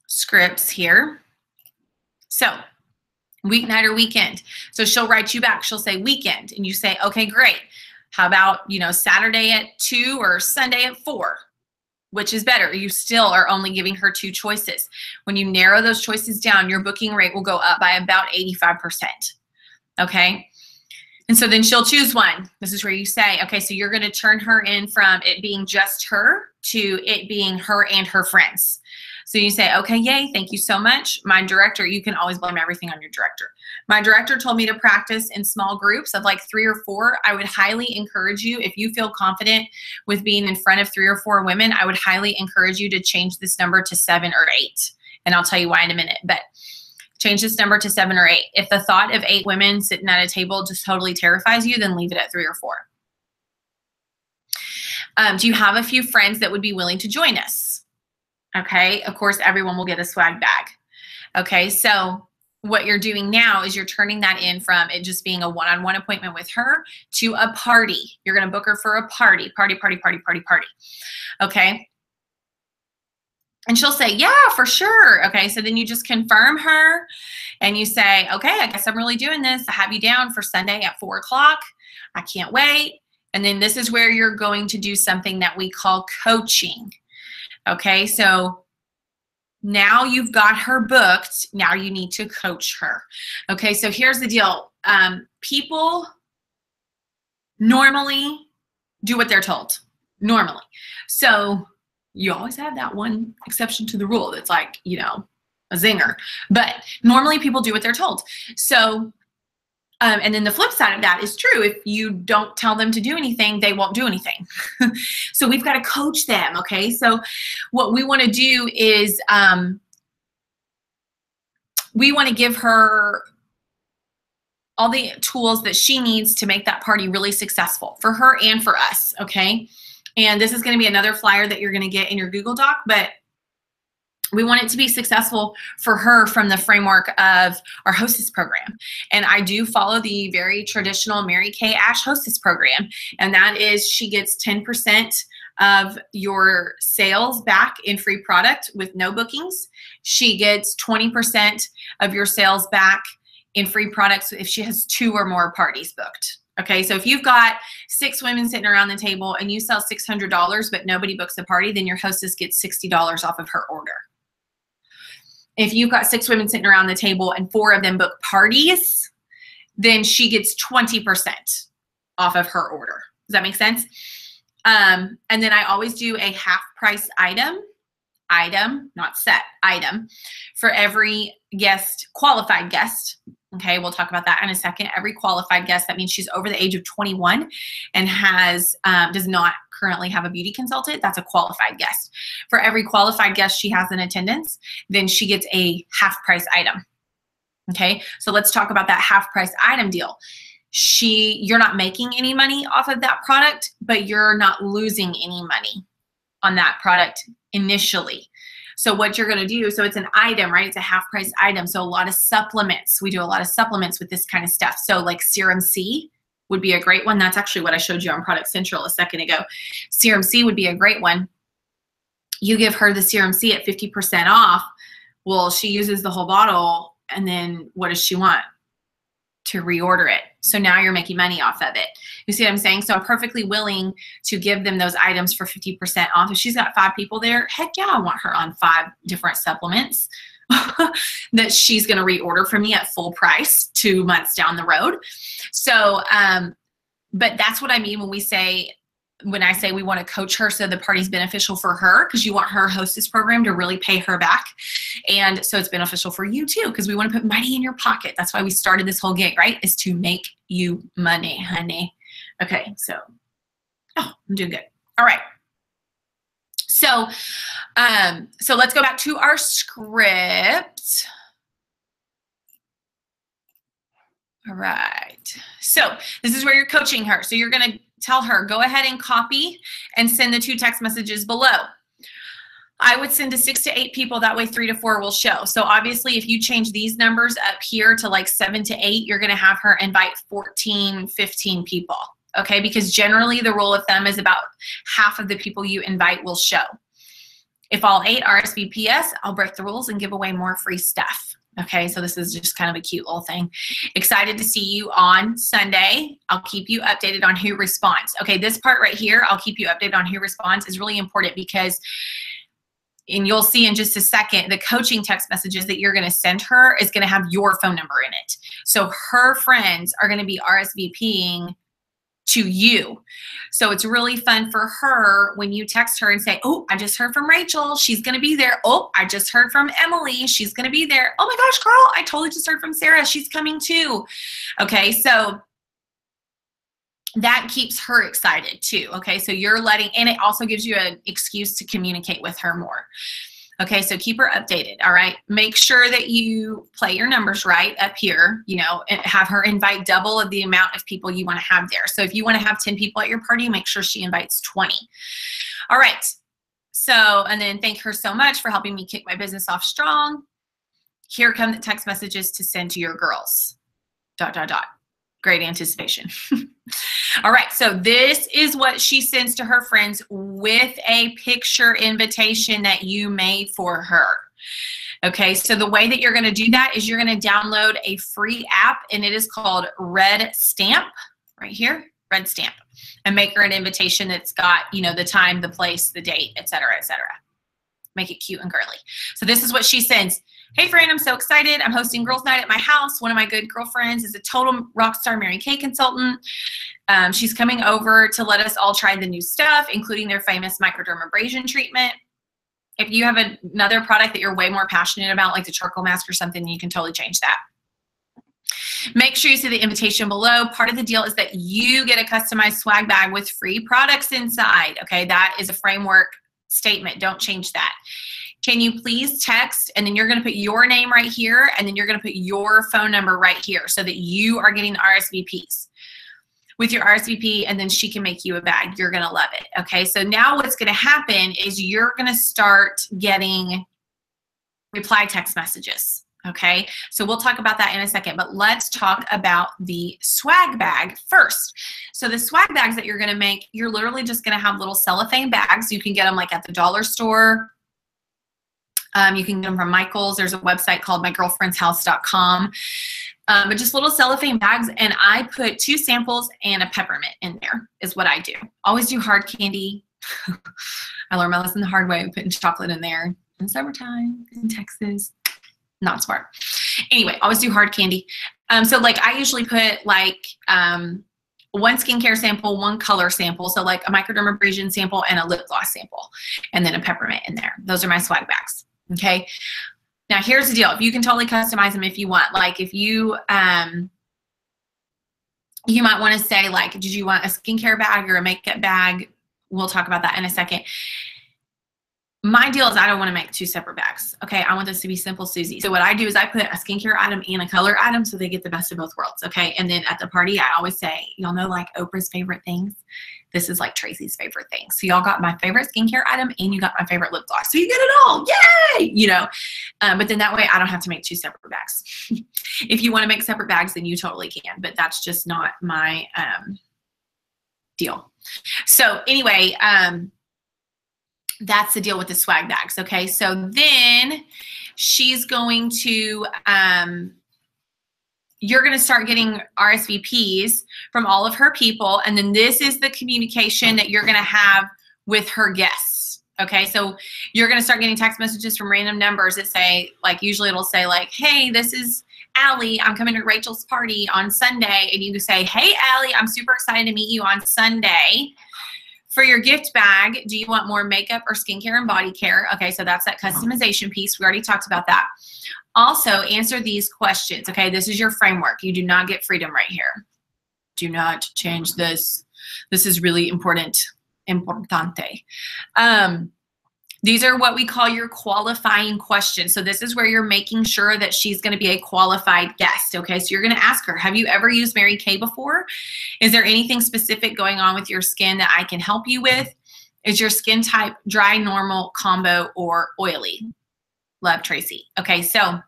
scripts here. So weeknight or weekend. So she'll write you back. She'll say weekend. And you say, okay, great. How about, Saturday at 2 or Sunday at 4? Which is better? You still are only giving her two choices. When you narrow those choices down, your booking rate will go up by about 85%. Okay? And so then she'll choose one. This is where you say, okay, so you're going to turn her in from it being just her to it being her and her friends. So you say, okay, yay, thank you so much. My director, you can always blame everything on your director. My director told me to practice in small groups of like 3 or 4. I would highly encourage you, if you feel confident with being in front of 3 or 4 women, I would highly encourage you to change this number to 7 or 8. And I'll tell you why in a minute, but change this number to 7 or 8. If the thought of 8 women sitting at a table just totally terrifies you, then leave it at 3 or 4. Do you have a few friends that would be willing to join us? Okay, of course, everyone will get a swag bag. Okay, so what you're doing now is you're turning that in from it just being a one-on-one appointment with her to a party. You're going to book her for a party. Okay, and she'll say, yeah, for sure. Okay, so then you just confirm her and you say, okay, I guess I'm really doing this. I have you down for Sunday at 4 o'clock. I can't wait. And then this is where you're going to do something that we call coaching. Okay, so now you've got her booked. Now you need to coach her. Okay, so here's the deal. People normally do what they're told, normally. So you always have that one exception to the rule that's like, a zinger. But normally people do what they're told. So and then the flip side of that is true. If you don't tell them to do anything, they won't do anything. So we've got to coach them, okay? So what we want to do is we want to give her all the tools that she needs to make that party really successful for her and for us, okay? And this is going to be another flyer that you're going to get in your Google Doc, but we want it to be successful for her from the framework of our hostess program. And I do follow the very traditional Mary Kay Ash hostess program. And that is she gets 10% of your sales back in free product with no bookings. She gets 20% of your sales back in free products if she has 2 or more parties booked. Okay, so if you've got 6 women sitting around the table and you sell $600, but nobody books a party, then your hostess gets $60 off of her order. If you've got 6 women sitting around the table and 4 of them book parties, then she gets 20% off of her order. Does that make sense? And then I always do a half price item, not set, item, for every guest, qualified guest. Okay, we'll talk about that in a second. Every qualified guest, that means she's over the age of 21 and does not currently have a beauty consultant. That's a qualified guest. For every qualified guest she has in attendance, then she gets a half price item. Okay, so let's talk about that half price item deal. You're not making any money off of that product, but you're not losing any money on that product initially. So what you're going to do, so it's an item, right? It's a half price item. So a lot of supplements, we do a lot of supplements with this kind of stuff. So like Serum C would be a great one. That's actually what I showed you on Product Central a second ago. Serum C would be a great one. You give her the Serum C at 50% off. Well, she uses the whole bottle, and then what does she want? To reorder it. So now you're making money off of it. You see what I'm saying? So I'm perfectly willing to give them those items for 50% off. If she's got 5 people there, heck yeah, I want her on 5 different supplements that she's going to reorder from me at full price 2 months down the road. So, but that's what I mean when I say we want to coach her so the party's beneficial for her, because you want her hostess program to really pay her back. And so it's beneficial for you too, because we want to put money in your pocket. That's why we started this whole gig, right? Is to make you money, honey. Okay, so, I'm doing good. All right. So, so let's go back to our script. All right. So this is where you're coaching her. So you're going to tell her, go ahead and copy and send the 2 text messages below. I would send to 6 to 8 people. That way 3 to 4 will show. So obviously if you change these numbers up here to like 7 to 8, you're going to have her invite 14, 15 people. Okay. Because generally the rule of thumb is about half of the people you invite will show. If all 8 RSVPs, I'll break the rules and give away more free stuff. Okay, so this is just kind of a cute little thing. Excited to see you on Sunday. I'll keep you updated on who responds. Okay, this part right here, I'll keep you updated on who responds, is really important because, and you'll see in just a second, the coaching text messages that you're going to send her is going to have your phone number in it. So her friends are going to be RSVPing to you. So it's really fun for her when you text her and say, oh, I just heard from Rachel. She's going to be there. Oh, I just heard from Emily. She's going to be there. Oh my gosh, Carl, I totally just heard from Sarah. She's coming too. Okay, so that keeps her excited too. Okay, so you're letting, and it also gives you an excuse to communicate with her more. Okay, so keep her updated, all right? Make sure that you play your numbers right up here, you know, and have her invite double of the amount of people you want to have there. So if you want to have 10 people at your party, make sure she invites 20. All right, so, and then thank her so much for helping me kick my business off strong. Here come the text messages to send to your girls, ... Great anticipation. All right, so this is what she sends to her friends with a picture invitation that you made for her. Okay, so the way that you're going to do that is you're going to download a free app, and it is called Red Stamp, right here, Red Stamp, and make her an invitation that's got, you know, the time, the place, the date, et cetera, et cetera. Make it cute and girly. So this is what she sends. Hey, friend, I'm so excited. I'm hosting girls' night at my house. One of my good girlfriends is a total rock star Mary Kay consultant. She's coming over to let us all try the new stuff, including their famous microdermabrasion treatment. If you have another product that you're way more passionate about, like the charcoal mask or something, you can totally change that. Make sure you see the invitation below. Part of the deal is that you get a customized swag bag with free products inside. Okay, that is a framework statement. Don't change that. Can you please text, and then you're going to put your name right here, and then you're going to put your phone number right here so that you are getting the RSVPs with your RSVP, and then she can make you a bag. You're going to love it. Okay, so now what's going to happen is you're going to start getting reply text messages. Okay, so we'll talk about that in a second, but let's talk about the swag bag first. So the swag bags that you're going to make, you're literally just going to have little cellophane bags. You can get them like at the dollar store. You can get them from Michael's. There's a website called mygirlfriendshouse.com. But just little cellophane bags, and I put 2 samples and a peppermint in there is what I do. Always do hard candy. I learned my lesson the hard way, putting chocolate in there in summertime in Texas. Not smart. Anyway, always do hard candy. So like I usually put like 1 skincare sample, 1 color sample. So like a microdermabrasion sample and a lip gloss sample, and then a peppermint in there. Those are my swag bags. Okay. Now here's the deal. If you can totally customize them if you want, like if you, you might want to say like, did you want a skincare bag or a makeup bag? We'll talk about that in a second. My deal is I don't want to make 2 separate bags. Okay, I want this to be simple Susie. So what I do is I put a skincare item and a color item so they get the best of both worlds. Okay, and then at the party I always say, y'all know like Oprah's favorite things. This is like Tracy's favorite thing. So y'all got my favorite skincare item and you got my favorite lip gloss. So you get it all, yay! You know, but then that way I don't have to make 2 separate bags. If you want to make separate bags, then you totally can, but that's just not my deal. So anyway, that's the deal with the swag bags. Okay, so then she's going to, you're going to start getting RSVPs from all of her people, and then this is the communication that you're going to have with her guests. Okay, so you're going to start getting text messages from random numbers that say, like, usually it'll say like, hey, this is Allie, I'm coming to Rachel's party on Sunday, and you can say, hey, Allie, I'm super excited to meet you on Sunday. For your gift bag, do you want more makeup or skincare and body care? Okay, so that's that customization piece. We already talked about that. Also, answer these questions. Okay, this is your framework. You do not get freedom right here. Do not change this. This is really important. Importante. These are what we call your qualifying questions. So this is where you're making sure that she's going to be a qualified guest. Okay, so you're going to ask her, have you ever used Mary Kay before? Is there anything specific going on with your skin that I can help you with? Is your skin type dry, normal, combo, or oily? Love, Tracy. Okay, so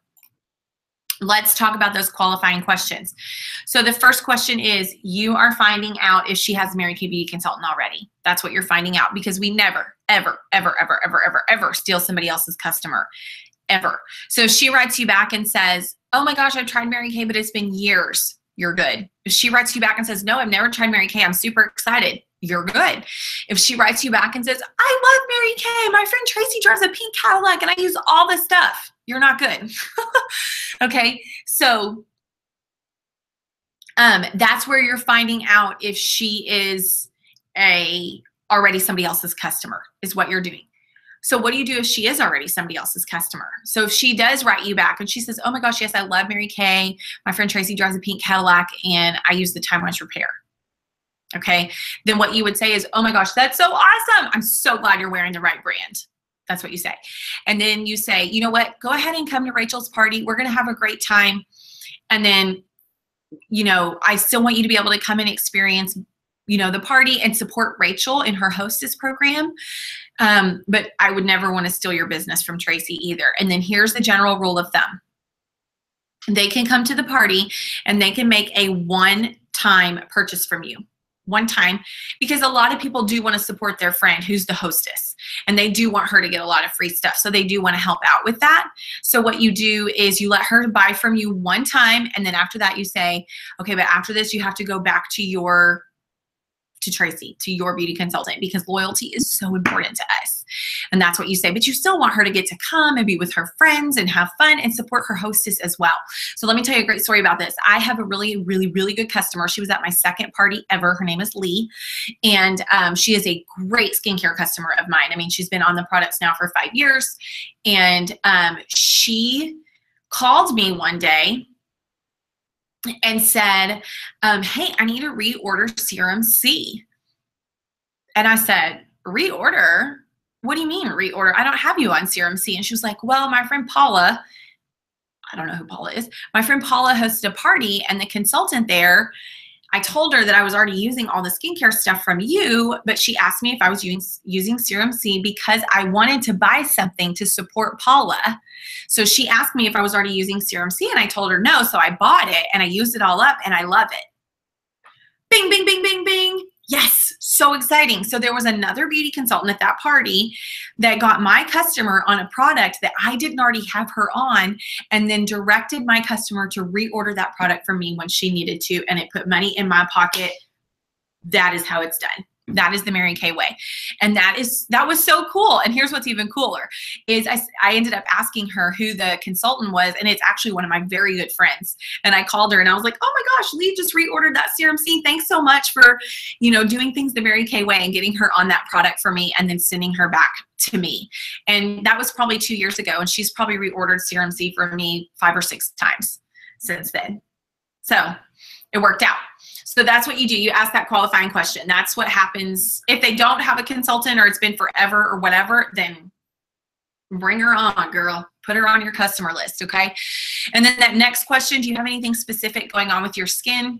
let's talk about those qualifying questions. So the first question is, you are finding out if she has a Mary Kay Beauty consultant already. That's what you're finding out, because we never, ever, ever, ever, ever, ever, ever steal somebody else's customer, ever. So if she writes you back and says, oh my gosh, I've tried Mary Kay, but it's been years, you're good. If she writes you back and says, no, I've never tried Mary Kay, I'm super excited, you're good. If she writes you back and says, I love Mary Kay, my friend Tracy drives a pink Cadillac and I use all this stuff, you're not good. Okay, so that's where you're finding out if she is already somebody else's customer, is what you're doing. So what do you do if she is already somebody else's customer? So if she does write you back and she says, oh my gosh, yes, I love Mary Kay, my friend Tracy drives a pink Cadillac and I use the Time Wise Repair. Okay, then what you would say is, oh my gosh, that's so awesome. I'm so glad you're wearing the right brand. That's what you say. And then you say, you know what, go ahead and come to Rachel's party. We're going to have a great time. And then, you know, I still want you to be able to come and experience, you know, the party and support Rachel in her hostess program. But I would never want to steal your business from Tracy either. And then here's the general rule of thumb. They can come to the party and they can make a one-time purchase from you. One time, because a lot of people do want to support their friend who's the hostess, and they do want her to get a lot of free stuff. So they do want to help out with that. So what you do is you let her buy from you one time, and then after that you say, okay, but after this you have to go back to Tracy, to your beauty consultant, because loyalty is so important to us. And that's what you say, but you still want her to get to come and be with her friends and have fun and support her hostess as well. So let me tell you a great story about this. I have a really, really, really good customer. She was at my second party ever. Her name is Lee. And she is a great skincare customer of mine. I mean, she's been on the products now for 5 years. And she called me one day and said, hey, I need to reorder Serum C. And I said, reorder? What do you mean reorder? I don't have you on Serum C. And she was like, well, my friend Paula, I don't know who Paula is. My friend Paula hosted a party, and the consultant there, I told her that I was already using all the skincare stuff from you, but she asked me if I was using Serum C because I wanted to buy something to support Paula. So she asked me if I was already using Serum C, and I told her no. So I bought it and I used it all up and I love it. Bing, bing, bing, bing, bing. Yes, so exciting. So there was another beauty consultant at that party that got my customer on a product that I didn't already have her on, and then directed my customer to reorder that product from me when she needed to, and it put money in my pocket. That is how it's done. That is the Mary Kay way. And that was so cool. And here's what's even cooler is I ended up asking her who the consultant was, and it's actually one of my very good friends. And I called her and I was like, oh my gosh, Lee just reordered that Serum C. Thanks so much for, you know, doing things the Mary Kay way and getting her on that product for me and then sending her back to me. And that was probably 2 years ago. And she's probably reordered Serum C for me 5 or 6 times since then. So it worked out. So that's what you do. You ask that qualifying question. That's what happens if they don't have a consultant or it's been forever or whatever, then bring her on, girl. Put her on your customer list, okay? And then that next question, do you have anything specific going on with your skin?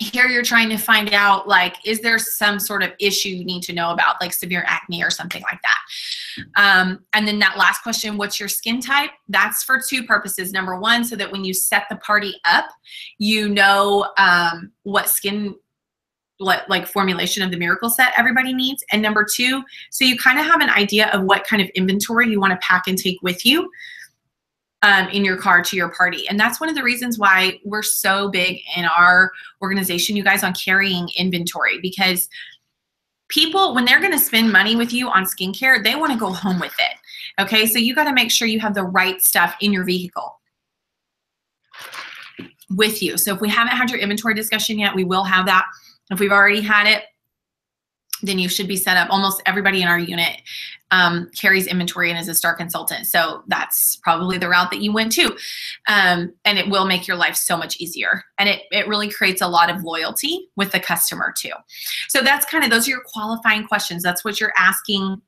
Here you're trying to find out, like, is there some sort of issue you need to know about, like severe acne or something like that? And then that last question, what's your skin type? That's for 2 purposes. Number 1, so that when you set the party up, you know what like formulation of the miracle set everybody needs. And number 2, so you kind of have an idea of what kind of inventory you want to pack and take with you in your car to your party. And that's one of the reasons why we're so big in our organization, you guys, on carrying inventory, because people, when they're going to spend money with you on skincare, they want to go home with it. Okay, so you got to make sure you have the right stuff in your vehicle with you. So if we haven't had your inventory discussion yet, we will have that. If we've already had it, then you should be set up. Almost everybody in our unit carries inventory and is a STAR consultant. So that's probably the route that you went to. And it will make your life so much easier. And it really creates a lot of loyalty with the customer too. So that's kind of, those are your qualifying questions. That's what you're asking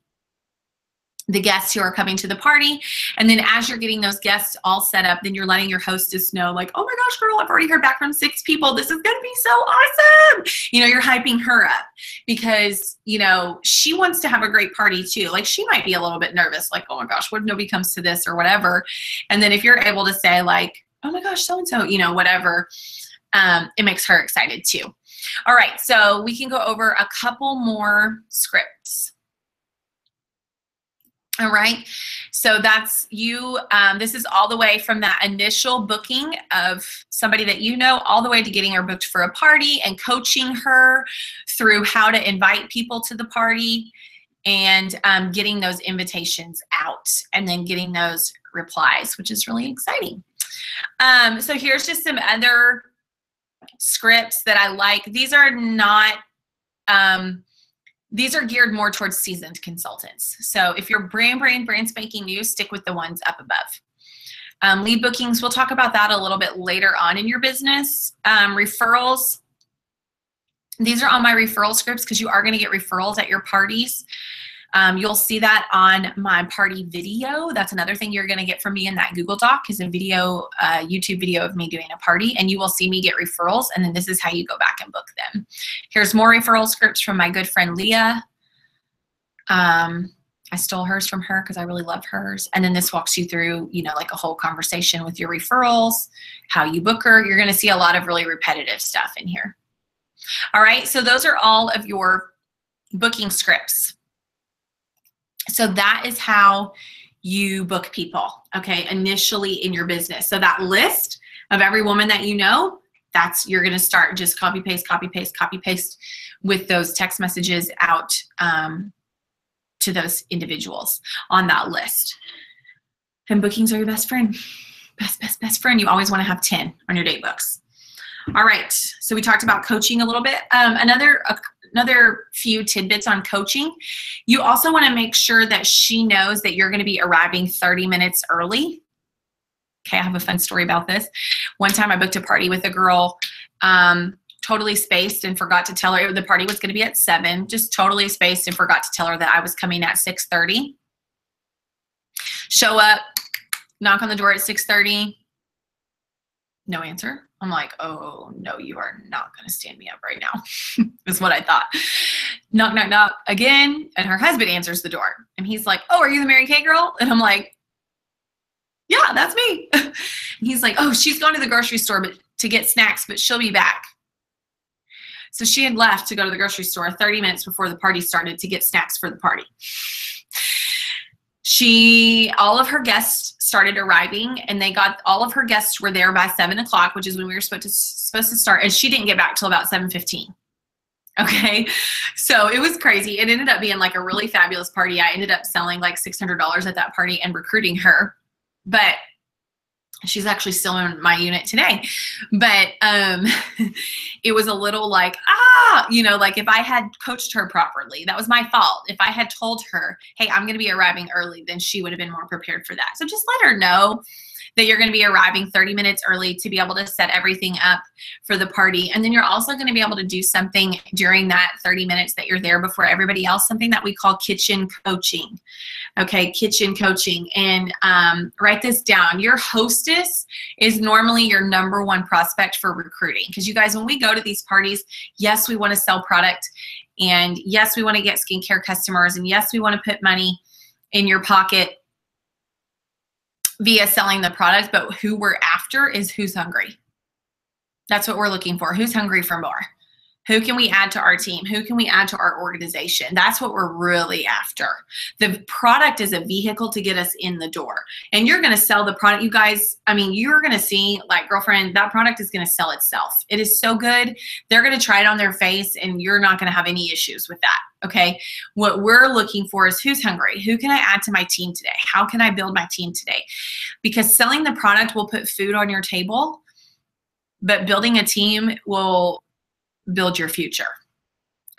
the guests who are coming to the party. And then as you're getting those guests all set up, then you're letting your hostess know, like, oh my gosh, girl, I've already heard back from 6 people. This is going to be so awesome. You know, you're hyping her up because, you know, she wants to have a great party too. Like, she might be a little bit nervous, like, oh my gosh, what if nobody comes to this or whatever. And then if you're able to say like, oh my gosh, so-and-so, you know, whatever, it makes her excited too. All right, so we can go over a couple more scripts. All right, so that's you. This is all the way from that initial booking of somebody that you know, all the way to getting her booked for a party and coaching her through how to invite people to the party and getting those invitations out and then getting those replies, which is really exciting. So here's just some other scripts that I like. These are not, these are geared more towards seasoned consultants. So if you're brand spanking new, stick with the ones up above. Lead bookings, we'll talk about that a little bit later on in your business. Referrals, these are on my referral scripts because you are going to get referrals at your parties. You'll see that on my party video. That's another thing you're going to get from me in that Google Doc is a video, YouTube video of me doing a party, and you will see me get referrals, and then this is how you go back and book them. Here's more referral scripts from my good friend Leah. I stole hers from her because I really love hers. And then this walks you through, you know, like a whole conversation with your referrals, how you book her. You're going to see a lot of really repetitive stuff in here. All right, so those are all of your booking scripts. So that is how you book people, okay, initially in your business. So that list of every woman that you know, that's, you're gonna start just copy, paste, copy, paste, copy, paste with those text messages out to those individuals on that list. And bookings are your best friend. Best friend. You always wanna have 10 on your date books. All right, so we talked about coaching a little bit. Another few tidbits on coaching. You also want to make sure that she knows that you're going to be arriving 30 minutes early. Okay, I have a fun story about this. One time I booked a party with a girl, totally spaced and forgot to tell her the party was going to be at 7, just totally spaced and forgot to tell her that I was coming at 6:30. Show up, knock on the door at 6:30, no answer. I'm like, oh no, you are not gonna stand me up right now. Is what I thought. Knock, knock, knock again, and her husband answers the door. And he's like, oh, are you the Mary Kay girl? And I'm like, yeah, that's me. And he's like, oh, she's gone to the grocery store to get snacks, but she'll be back. So she had left to go to the grocery store 30 minutes before the party started to get snacks for the party. All of her guests started arriving, and all of her guests were there by 7 o'clock, which is when we were supposed to start, and she didn't get back till about 7:15. Okay, so it was crazy. It ended up being like a really fabulous party. I ended up selling like $600 at that party and recruiting her, but she's actually still in my unit today. But it was a little like, you know, like if I had coached her properly, that was my fault. If I had told her, hey, I'm going to be arriving early, then she would have been more prepared for that. So just let her know that you're going to be arriving 30 minutes early to be able to set everything up for the party. And then you're also going to be able to do something during that 30 minutes that you're there before everybody else, something that we call kitchen coaching. Okay, kitchen coaching. And write this down. Your hostess is normally your #1 prospect for recruiting. Because you guys, when we go to these parties, yes, we want to sell product. And yes, we want to get skincare customers. And yes, we want to put money in your pocket via selling the product, but who we're after is who's hungry. That's what we're looking for. Who's hungry for more? Who can we add to our team? Who can we add to our organization? That's what we're really after. The product is a vehicle to get us in the door. And you're going to sell the product. You guys, I mean, you're going to see, like, girlfriend, that product is going to sell itself. It is so good. They're going to try it on their face, and you're not going to have any issues with that. Okay, what we're looking for is who's hungry. Who can I add to my team today? How can I build my team today? Because selling the product will put food on your table, but building a team will build your future.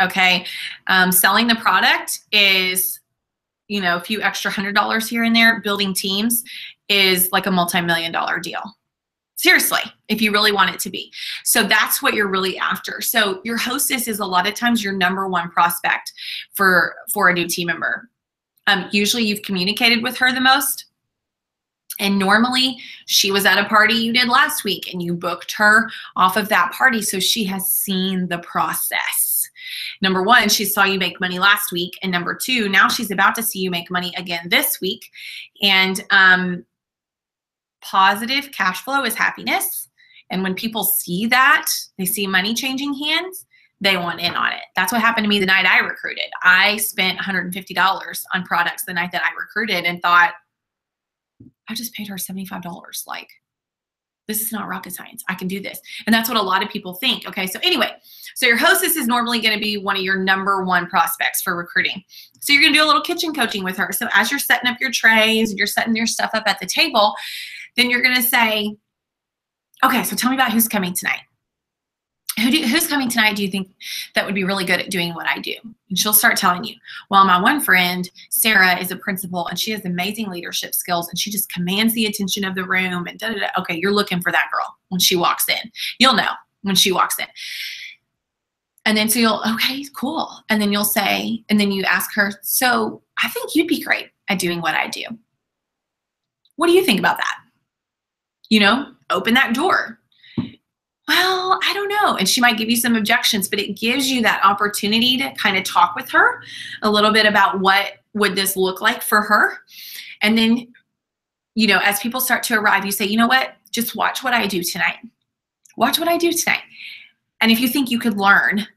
Okay, selling the product is, you know, a few extra $100 here and there. Building teams is like a multi-million-dollar deal. Seriously, if you really want it to be. So that's what you're really after. So your hostess is a lot of times your #1 prospect for a new team member. Usually you've communicated with her the most. And normally she was at a party you did last week and you booked her off of that party. So she has seen the process. Number one, she saw you make money last week. And number two, now she's about to see you make money again this week. And positive cash flow is happiness. And when people see that, they see money changing hands, they want in on it. That's what happened to me the night I recruited. I spent $150 on products the night that I recruited and thought, I just paid her $75. Like, this is not rocket science. I can do this. And that's what a lot of people think. Okay. So anyway, so your hostess is normally going to be one of your number one prospects for recruiting. So you're going to do a little kitchen coaching with her. So as you're setting up your trays and you're setting your stuff up at the table, then you're going to say, okay, so tell me about who's coming tonight. Who's coming tonight do you think that would be really good at doing what I do? And she'll start telling you, well, my one friend, Sarah, is a principal and she has amazing leadership skills and she just commands the attention of the room and da-da-da. Okay, you're looking for that girl when she walks in. You'll know when she walks in. And then so you'll, okay, cool. And then you'll say, and then you ask her, so I think you'd be great at doing what I do. What do you think about that? You know, open that door. Well, I don't know. And she might give you some objections, but it gives you that opportunity to kind of talk with her a little bit about what would this look like for her. And then, you know, as people start to arrive, you say, you know what, just watch what I do tonight. Watch what I do tonight. And if you think you could learn,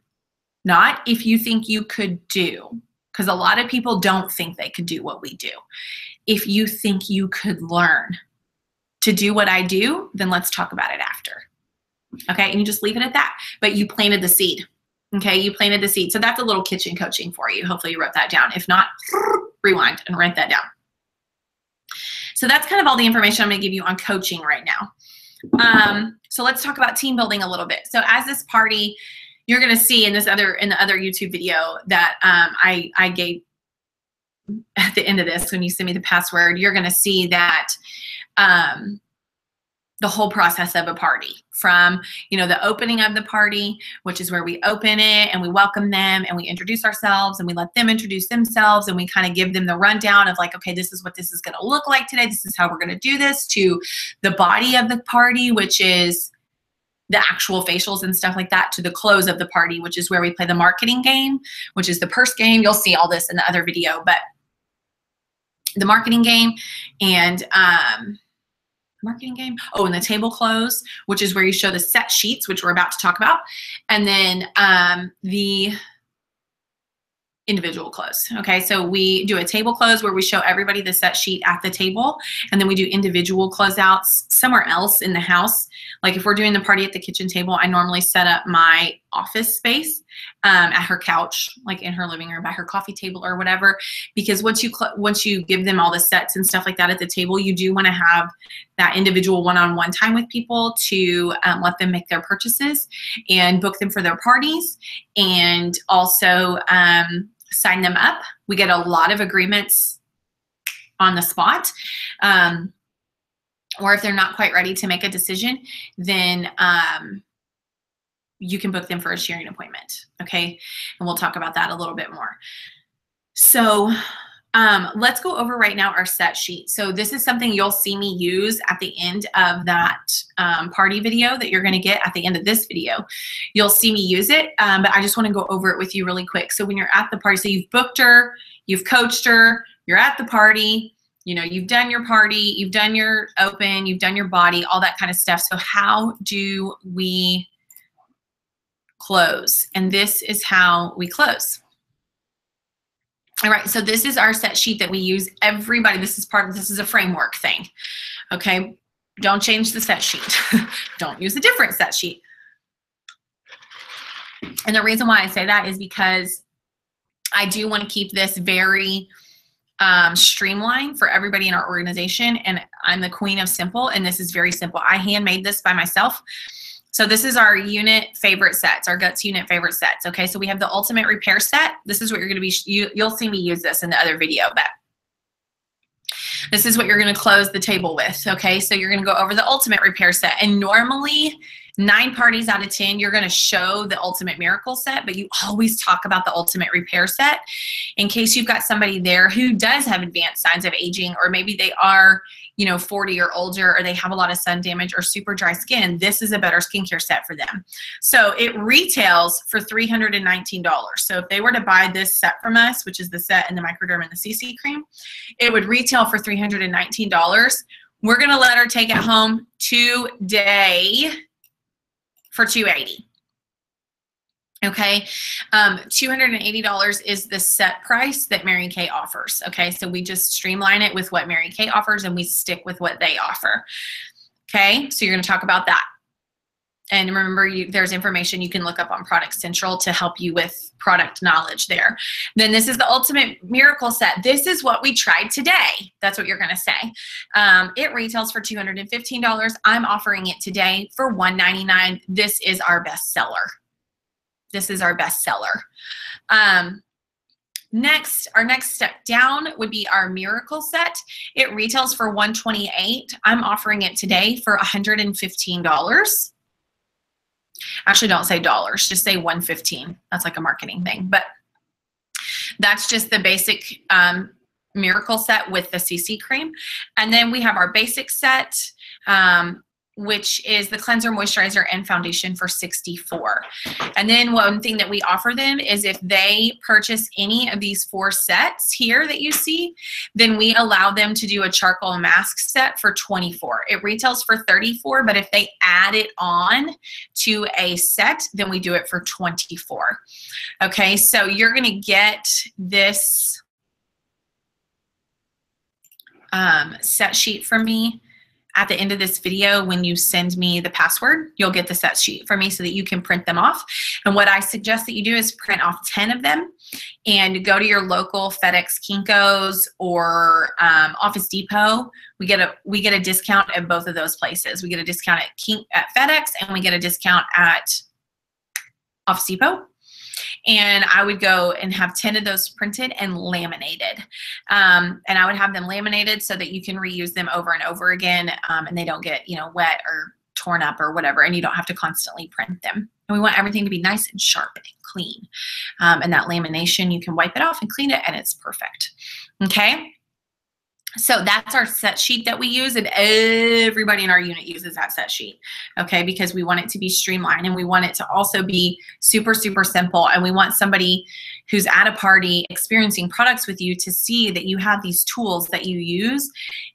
not if you think you could do, because a lot of people don't think they could do what we do. If you think you could learn to do what I do, then let's talk about it after. Okay, and you just leave it at that. But you planted the seed. Okay, you planted the seed. So that's a little kitchen coaching for you. Hopefully you wrote that down. If not, rewind and write that down. So that's kind of all the information I'm going to give you on coaching right now. So let's talk about team building a little bit. So as this party, you're going to see in the other YouTube video that I gave at the end of this, when you send me the password, you're going to see that the whole process of a party, from, you know, the opening of the party, which is where we open it and we welcome them and we introduce ourselves and we let them introduce themselves and we kind of give them the rundown of like, okay, this is what this is going to look like today. This is how we're going to do this, to the body of the party, which is the actual facials and stuff like that, to the close of the party, which is where we play the marketing game, which is the purse game. You'll see all this in the other video, but the marketing game and, marketing game. Oh, and the table close, which is where you show the set sheets, which we're about to talk about. And then the individual close. Okay, so we do a table close where we show everybody the set sheet at the table. And then we do individual closeouts somewhere else in the house. Like if we're doing the party at the kitchen table, I normally set up my office space at her couch, like in her living room, by her coffee table or whatever. Because once you give them all the sets and stuff like that at the table, you do want to have that individual one-on-one time with people to let them make their purchases and book them for their parties, and also sign them up. We get a lot of agreements on the spot. Or if they're not quite ready to make a decision, then you can book them for a sharing appointment, okay? And we'll talk about that a little bit more. So let's go over right now our set sheet. So this is something you'll see me use at the end of that party video that you're gonna get at the end of this video. You'll see me use it, but I just wanna go over it with you really quick. So when you're at the party, so you've booked her, you've coached her, you're at the party, you know, you've done your party, you've done your open, you've done your body, all that kind of stuff. So how do we close? And this is how we close. All right, so this is our set sheet that we use. Everybody, this is a framework thing, okay? Don't change the set sheet. Don't use a different set sheet. And the reason why I say that is because I do want to keep this very streamlined for everybody in our organization. And I'm the queen of simple, and this is very simple. I handmade this by myself. So this is our unit favorite sets, our Guts unit favorite sets. Okay, so we have the ultimate repair set. This is what you're going to be, you'll see me use this in the other video, but this is what you're going to close the table with. Okay, so you're going to go over the ultimate repair set. And normally 9 parties out of 10, you're going to show the Ultimate Miracle set, but you always talk about the Ultimate Repair set in case you've got somebody there who does have advanced signs of aging, or maybe they are, 40 or older, or they have a lot of sun damage or super dry skin. This is a better skincare set for them. So it retails for $319. So if they were to buy this set from us, which is the set and the Microderm and the CC cream, it would retail for $319. We're going to let her take it home today for $280. Okay, $280 is the set price that Mary Kay offers. Okay, so we just streamline it with what Mary Kay offers, and we stick with what they offer. Okay, so you're going to talk about that. And remember, there's information you can look up on Product Central to help you with product knowledge there. Then this is the Ultimate Miracle set. This is what we tried today. That's what you're going to say. It retails for $215. I'm offering it today for $199. This is our best seller. This is our best seller. Next, our next step down would be our Miracle set. It retails for $128. I'm offering it today for $115. Actually, don't say dollars, just say $115. That's like a marketing thing, but that's just the basic Miracle set with the CC cream. And then we have our basic set, which is the cleanser, moisturizer, and foundation for $64. And then one thing that we offer them is if they purchase any of these 4 sets here that you see, then we allow them to do a charcoal mask set for $24. It retails for $34, but if they add it on to a set, then we do it for $24. Okay, so you're gonna get this set sheet from me at the end of this video. When you send me the password, you'll get the set sheet for me so that you can print them off. And what I suggest that you do is print off 10 of them and go to your local FedEx, Kinko's, or Office Depot. We get a discount at both of those places. We get a discount at FedEx, and we get a discount at Office Depot. And I would go and have 10 of those printed and laminated. And I would have them laminated so that you can reuse them over and over again, and they don't get, wet or torn up or whatever, and you don't have to constantly print them. And we want everything to be nice and sharp and clean. And that lamination, you can wipe it off and clean it, and it's perfect. Okay? So that's our set sheet that we use, and everybody in our unit uses that set sheet, okay, because we want it to be streamlined, and we want it to also be super, super simple, and we want somebody who's at a party experiencing products with you to see that you have these tools that you use,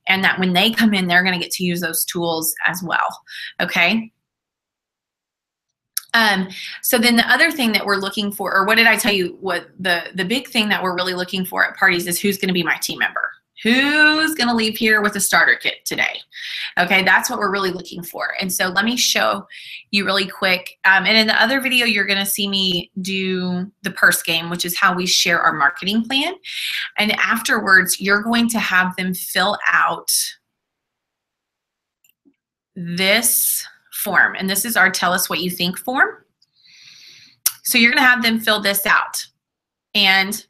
and that when they come in, they're going to get to use those tools as well, okay? So then the other thing that we're looking for, or what did I tell you, what the big thing that we're really looking for at parties is who's going to be my team member. Who's going to leave here with a starter kit today? Okay, that's what we're really looking for. And so let me show you really quick. And in the other video, you're going to see me do the purse game, which is how we share our marketing plan. And afterwards, you're going to have them fill out this form. And this is our Tell Us What You Think form. So you're going to have them fill this out. And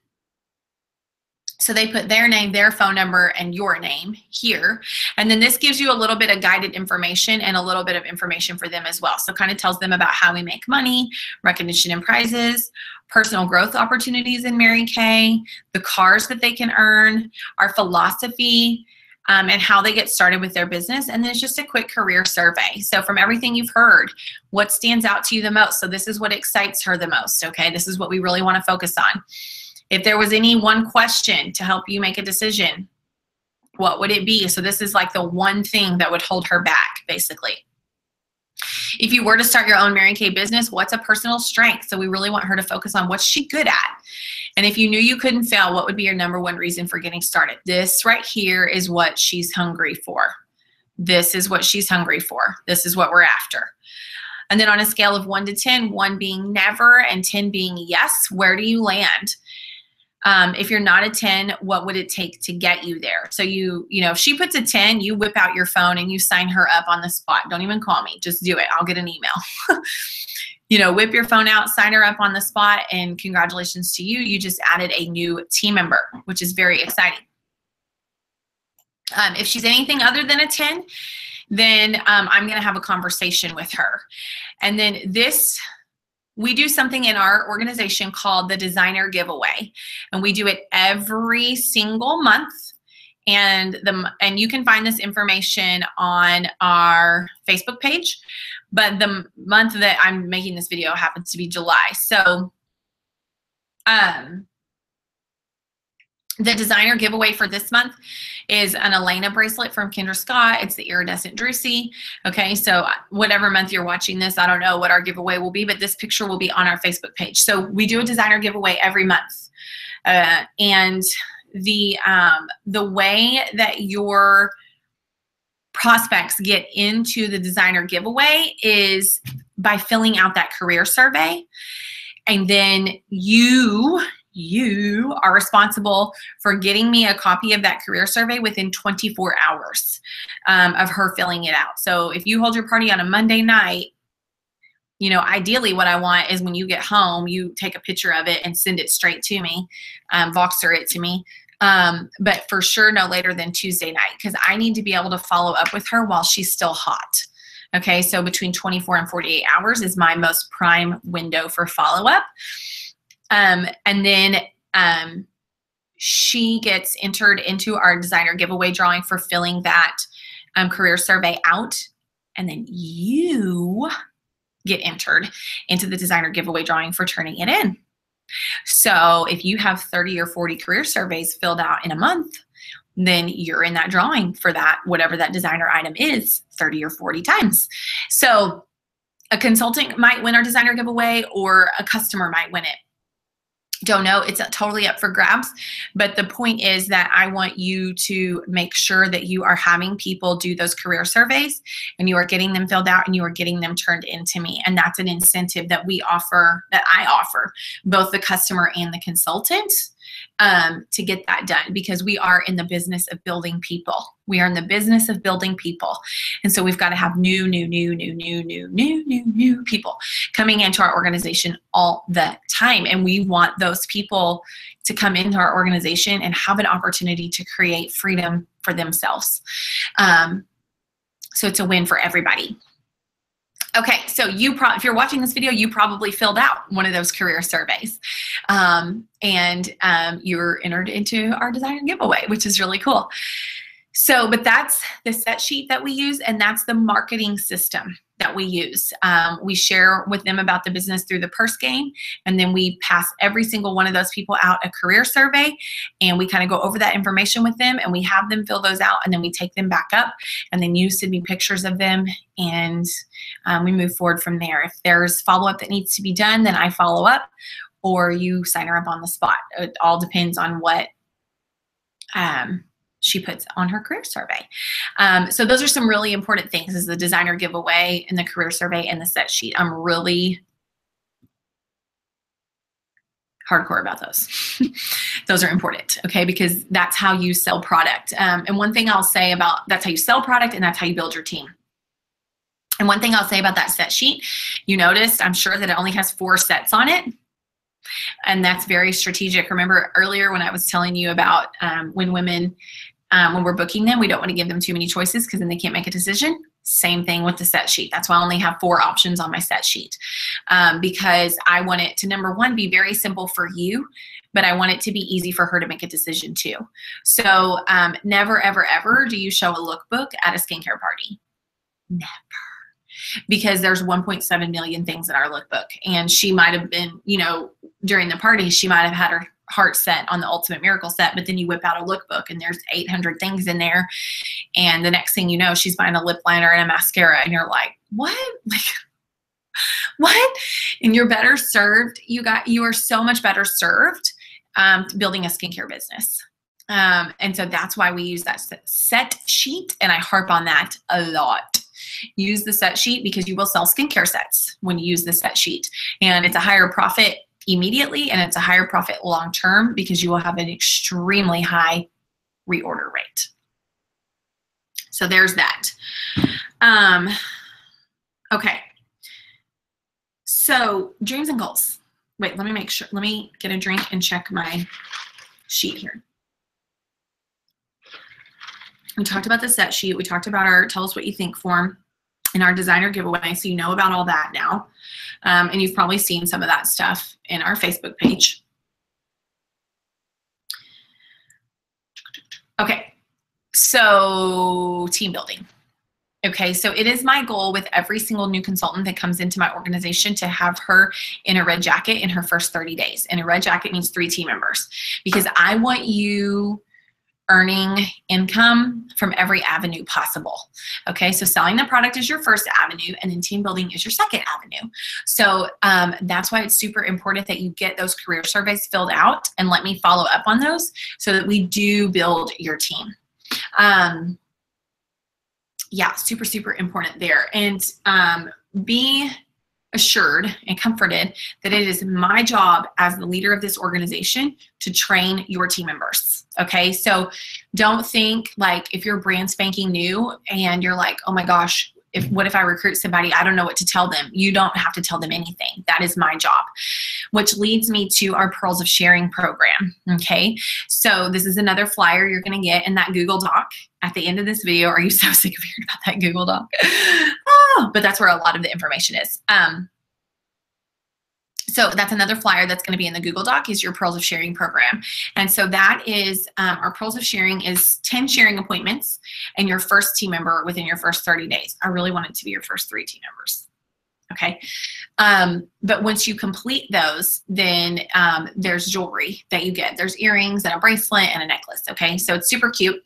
so they put their name, their phone number, and your name here. And then this gives you a little bit of guided information and a little bit of information for them as well. So it kind of tells them about how we make money, recognition and prizes, personal growth opportunities in Mary Kay, the cars that they can earn, our philosophy, and how they get started with their business. And then it's just a quick career survey. So from everything you've heard, what stands out to you the most? So this is what excites her the most, okay? This is what we really want to focus on. If there was any one question to help you make a decision, what would it be? So this is like the one thing that would hold her back, basically. If you were to start your own Mary Kay business, what's a personal strength? So we really want her to focus on what's she good at. And if you knew you couldn't fail, what would be your number one reason for getting started? This right here is what she's hungry for. This is what she's hungry for. This is what we're after. And then on a scale of 1 to 10, 1 being never and 10 being yes, where do you land? If you're not a 10, what would it take to get you there? So if she puts a 10, you whip out your phone and you sign her up on the spot. Don't even call me. Just do it. I'll get an email. Whip your phone out, sign her up on the spot, and congratulations to you. You just added a new team member, which is very exciting. If she's anything other than a 10, then I'm going to have a conversation with her. And then we do something in our organization called the Designer Giveaway, and we do it every single month. And you can find this information on our Facebook page, but the month that I'm making this video happens to be July. So the designer giveaway for this month is an Elena bracelet from Kendra Scott. It's the iridescent Drusi. Okay, so whatever month you're watching this, I don't know what our giveaway will be, but this picture will be on our Facebook page. So we do a designer giveaway every month. And the way that your prospects get into the designer giveaway is by filling out that career survey. And then you are responsible for getting me a copy of that career survey within 24 hours of her filling it out. So if you hold your party on a Monday night, you know, ideally what I want is when you get home, you take a picture of it and send it straight to me, Voxer it to me. But for sure no later than Tuesday night, because I need to be able to follow up with her while she's still hot. Okay, so between 24 and 48 hours is my most prime window for follow-up. And then she gets entered into our designer giveaway drawing for filling that career survey out. And then you get entered into the designer giveaway drawing for turning it in. So if you have 30 or 40 career surveys filled out in a month, then you're in that drawing for that, whatever that designer item is, 30 or 40 times. So a consultant might win our designer giveaway, or a customer might win it. Don't know. It's totally up for grabs. But the point is that I want you to make sure that you are having people do those career surveys, and you are getting them filled out, and you are getting them turned into me. And that's an incentive that we offer, that I offer both the customer and the consultant to get that done, because we are in the business of building people. We are in the business of building people. And so we've got to have new people coming into our organization all the time. And we want those people to come into our organization and have an opportunity to create freedom for themselves. So it's a win for everybody. Okay, so if you're watching this video, you probably filled out one of those career surveys, and you're entered into our designer giveaway, which is really cool. So, but that's the set sheet that we use, and that's the marketing system that we use. We share with them about the business through the purse game, and then we pass every single one of those people out a career survey, and we kind of go over that information with them, and we have them fill those out, and then we take them back up, and then you send me pictures of them, and we move forward from there. If there's follow-up that needs to be done, then I follow up, or you sign her up on the spot. It all depends on what she puts on her career survey. So those are some really important things, is the designer giveaway and the career survey and the set sheet. I'm really hardcore about those. Those are important, okay? Because that's how you sell product. And one thing I'll say about, that's how you sell product, and that's how you build your team. And one thing I'll say about that set sheet, you noticed, I'm sure, that it only has 4 sets on it. And that's very strategic. Remember earlier when I was telling you about when women, when we're booking them, we don't want to give them too many choices, because then they can't make a decision. Same thing with the set sheet. That's why I only have 4 options on my set sheet, because I want it to, number one, be very simple for you, but I want it to be easy for her to make a decision too. So never, ever, ever do you show a lookbook at a skincare party. Never. Because there's 1.7 million things in our lookbook. And she might have been, you know, during the party, she might have had her heart set on the Ultimate Miracle set, but then you whip out a lookbook and there's 800 things in there. And the next thing you know, she's buying a lip liner and a mascara, and you're like, what? Like, what? And you're better served. You are so much better served building a skincare business. And so that's why we use that set sheet. And I harp on that a lot. Use the set sheet, because you will sell skincare sets when you use the set sheet. And it's a higher profit immediately, and it's a higher profit long term, because you will have an extremely high reorder rate. So there's that. Okay. So dreams and goals. Wait, let me make sure. Let me get a drink and check my sheet here. We talked about the set sheet. We talked about our Tell Us What You Think form and our designer giveaway. So you know about all that now. And you've probably seen some of that stuff in our Facebook page. Okay, so team building. Okay, so it is my goal with every single new consultant that comes into my organization to have her in a red jacket in her first 30 days. And a red jacket means 3 team members, because I want you earning income from every avenue possible. Okay, so selling the product is your first avenue, and then team building is your second avenue. So that's why it's super important that you get those career surveys filled out and let me follow up on those so that we do build your team. Yeah, super, super important there. And be assured and comforted that it is my job as the leader of this organization to train your team members. Okay, so don't think like if you're brand spanking new and you're like, oh my gosh, what if I recruit somebody? I don't know what to tell them. You don't have to tell them anything. That is my job, which leads me to our Pearls of Sharing program. Okay, so this is another flyer you're going to get in that Google Doc at the end of this video. Are you so sick of hearing about that Google Doc? Oh, but that's where a lot of the information is. So that's another flyer that's going to be in the Google Doc is your Pearls of Sharing program. And so that is our Pearls of Sharing is 10 sharing appointments and your first team member within your first 30 days. I really want it to be your first 3 team members. Okay. But once you complete those, then there's jewelry that you get. There's earrings and a bracelet and a necklace. Okay. So it's super cute.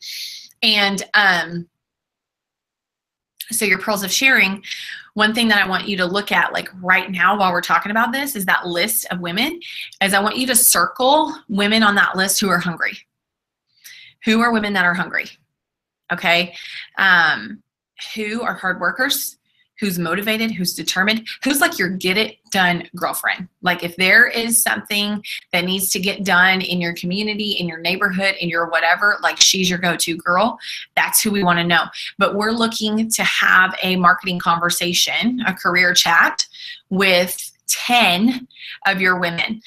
And so your Pearls of Sharing, one thing that I want you to look at like right now while we're talking about this is that list of women, is I want you to circle women on that list who are hungry. Who are women that are hungry? Okay. Who are hard workers? Who's motivated, who's determined, who's like your get it done girlfriend. Like if there is something that needs to get done in your community, in your neighborhood, in your whatever, like she's your go-to girl, that's who we want to know. But we're looking to have a marketing conversation, a career chat with 10 of your women.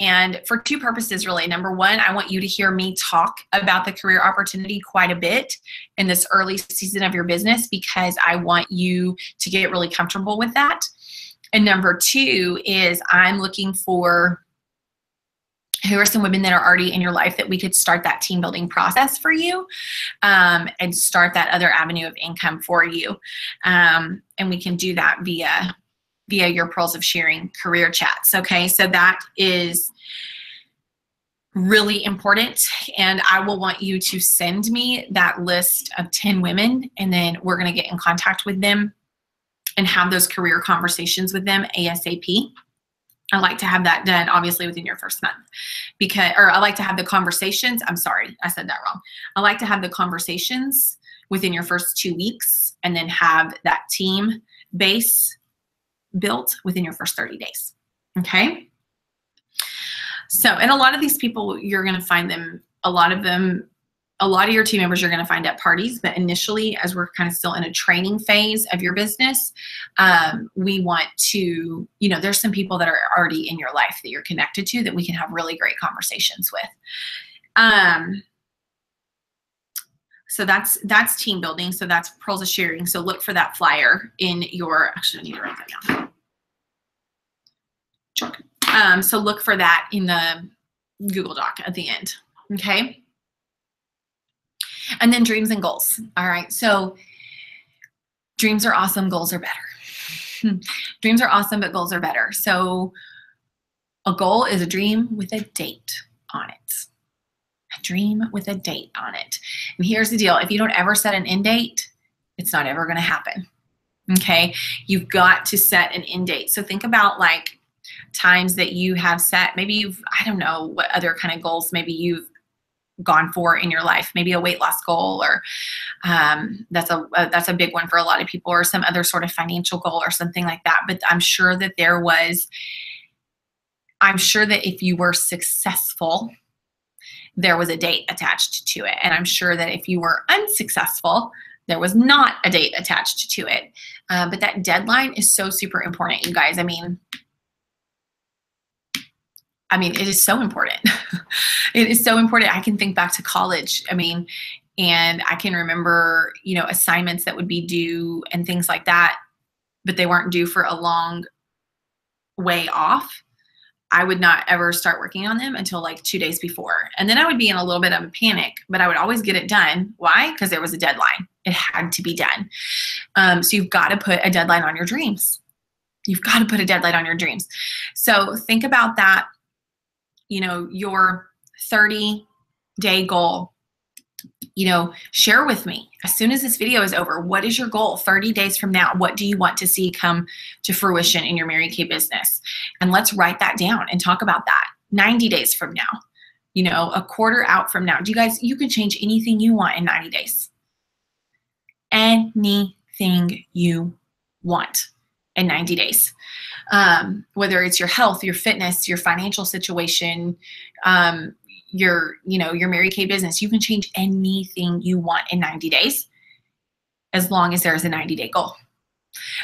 And for 2 purposes, really. Number one, I want you to hear me talk about the career opportunity quite a bit in this early season of your business, because I want you to get really comfortable with that. And number 2 is I'm looking for who are some women that are already in your life that we could start that team building process for you, and start that other avenue of income for you. And we can do that via your Pearls of Sharing career chats. Okay, so that is really important. And I will want you to send me that list of 10 women, and then we're going to get in contact with them and have those career conversations with them ASAP. I like to have that done obviously within your first month, or I like to have the conversations. I'm sorry, I said that wrong. I like to have the conversations within your first 2 weeks, and then have that team base built within your first 30 days. Okay. So, and a lot of these people, you're going to find them, a lot of your team members you're going to find at parties, but initially, as we're kind of still in a training phase of your business, we want to, there's some people that are already in your life that you're connected to that we can have really great conversations with. So that's team building. So that's Pearls of Sharing. So look for that flyer in your, actually I need to write that down. So look for that in the Google Doc at the end. Okay. And then dreams and goals. All right. So dreams are awesome. Goals are better. Dreams are awesome, but goals are better. So a goal is a dream with a date on it. A dream with a date on it. And here's the deal. If you don't ever set an end date, it's not ever going to happen. Okay. You've got to set an end date. So think about like times that you have set, maybe I don't know what other kind of goals maybe you've gone for in your life, maybe a weight loss goal, or that's a big one for a lot of people, or some other sort of financial goal or something like that. But I'm sure that if you were successful, there was a date attached to it. And I'm sure that if you were unsuccessful, there was not a date attached to it. But that deadline is so super important, you guys. I mean, it is so important. It is so important. I can think back to college. I mean, And I can remember, you know, assignments that would be due and things like that, but they weren't due for a long way off. I would not ever start working on them until like 2 days before. And then I would be in a little bit of a panic, but I would always get it done. Why? Because there was a deadline. It had to be done. So you've got to put a deadline on your dreams. You've got to put a deadline on your dreams. So think about that, you know, your 30-day goal. You know, share with me as soon as this video is over, what is your goal 30 days from now? What do you want to see come to fruition in your Mary Kay business? And let's write that down and talk about that 90 days from now, you know, a quarter out from now. Do you guys, you can change anything you want in 90 days. Anything you want in 90 days. Whether it's your health, your fitness, your financial situation, your Mary Kay business, you can change anything you want in 90 days as long as there's a 90-day goal.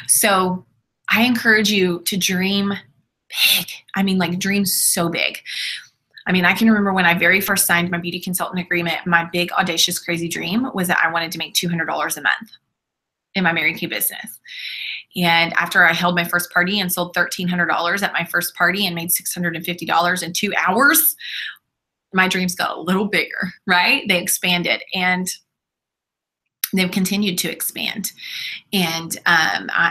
So I encourage you to dream big. I mean, like dream so big. I mean, I can remember when I very first signed my beauty consultant agreement, my big, audacious, crazy dream was that I wanted to make $200 a month in my Mary Kay business. And after I held my first party and sold $1,300 at my first party and made $650 in 2 hours, my dreams got a little bigger, right? They expanded and they've continued to expand. And,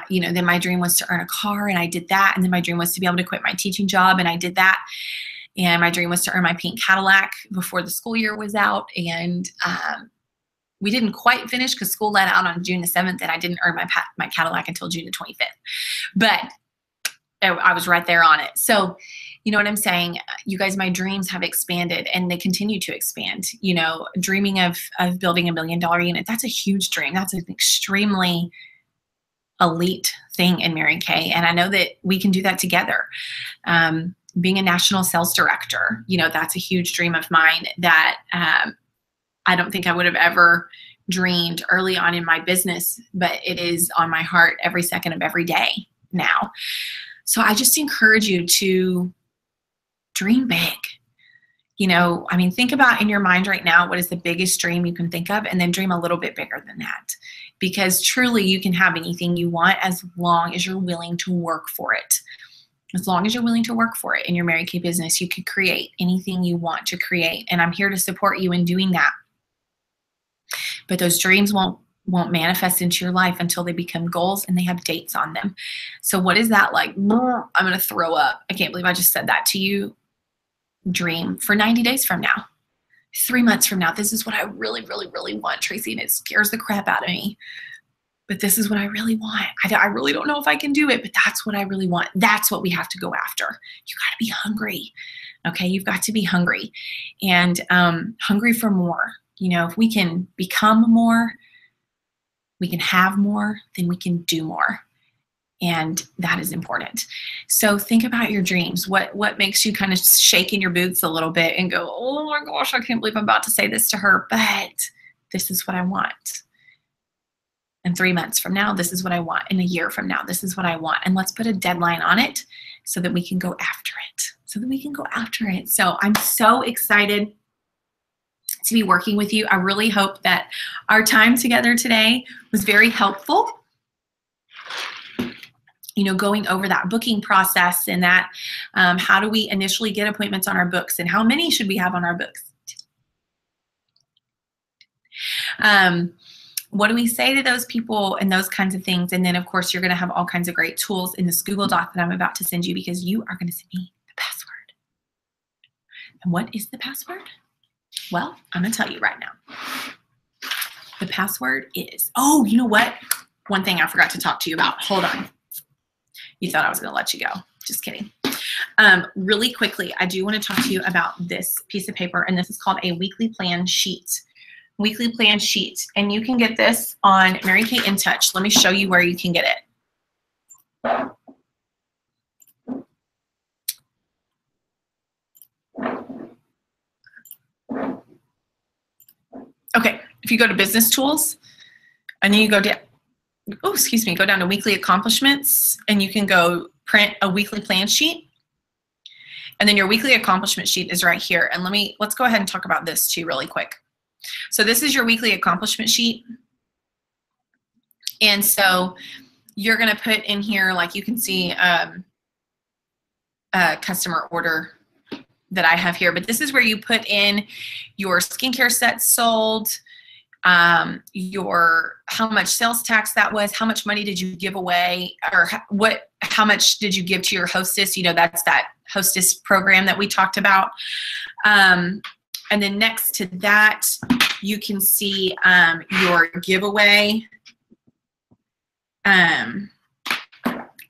then my dream was to earn a car and I did that. And then my dream was to be able to quit my teaching job and I did that. And my dream was to earn my pink Cadillac before the school year was out. And we didn't quite finish because school let out on June the 7th and I didn't earn my Cadillac until June the 25th. But I was right there on it. So, you know what I'm saying? You guys, my dreams have expanded and they continue to expand. You know, dreaming of building $1 million unit, that's a huge dream. That's an extremely elite thing in Mary Kay. And I know that we can do that together. Being a national sales director, you know, that's a huge dream of mine that I don't think I would have ever dreamed early on in my business, but it is on my heart every second of every day now. So I just encourage you to dream big. You know, I mean, think about in your mind right now, what is the biggest dream you can think of, and then dream a little bit bigger than that. Because truly you can have anything you want as long as you're willing to work for it. As long as you're willing to work for it in your Mary Kay business, you can create anything you want to create. And I'm here to support you in doing that. But those dreams won't manifest into your life until they become goals and they have dates on them. So what is that like? I'm going to throw up. I can't believe I just said that to you. Dream for 90 days from now, 3 months from now. This is what I really, really, really want, Tracy, and it scares the crap out of me. But this is what I really want. I really don't know if I can do it, but that's what I really want. That's what we have to go after. You got to be hungry. Okay, you've got to be hungry and hungry for more. You know, if we can become more, we can have more, then we can do more. And that is important. So think about your dreams. What makes you kind of shake in your boots a little bit and go, oh my gosh, I can't believe I'm about to say this to her, but this is what I want. And 3 months from now, this is what I want. In a year from now, this is what I want. And let's put a deadline on it so that we can go after it. So I'm so excited to be working with you. I really hope that our time together today was very helpful. You know, going over that booking process and that how do we initially get appointments on our books and how many should we have on our books? What do we say to those people and those kinds of things? And then, of course, you're going to have all kinds of great tools in this Google Doc that I'm about to send you because you are going to send me the password. And what is the password? Well, I'm going to tell you right now. The password is, oh, you know what? One thing I forgot to talk to you about. Hold on. You thought I was going to let you go. Just kidding. Really quickly, I do want to talk to you about this piece of paper, and this is called a weekly plan sheet. Weekly plan sheet. And you can get this on Mary Kay In Touch. Let me show you where you can get it. Okay, if you go to business tools and then you go down, go down to weekly accomplishments and you can go print a weekly plan sheet. And then your weekly accomplishment sheet is right here. And let's go ahead and talk about this too really quick. So this is your weekly accomplishment sheet. And so you're going to put in here, like you can see, a customer order that I have here, but this is where you put in your skincare sets sold, how much sales tax that was, how much money did you give away, or how much did you give to your hostess? You know, that's that hostess program that we talked about. And then next to that, you can see your giveaway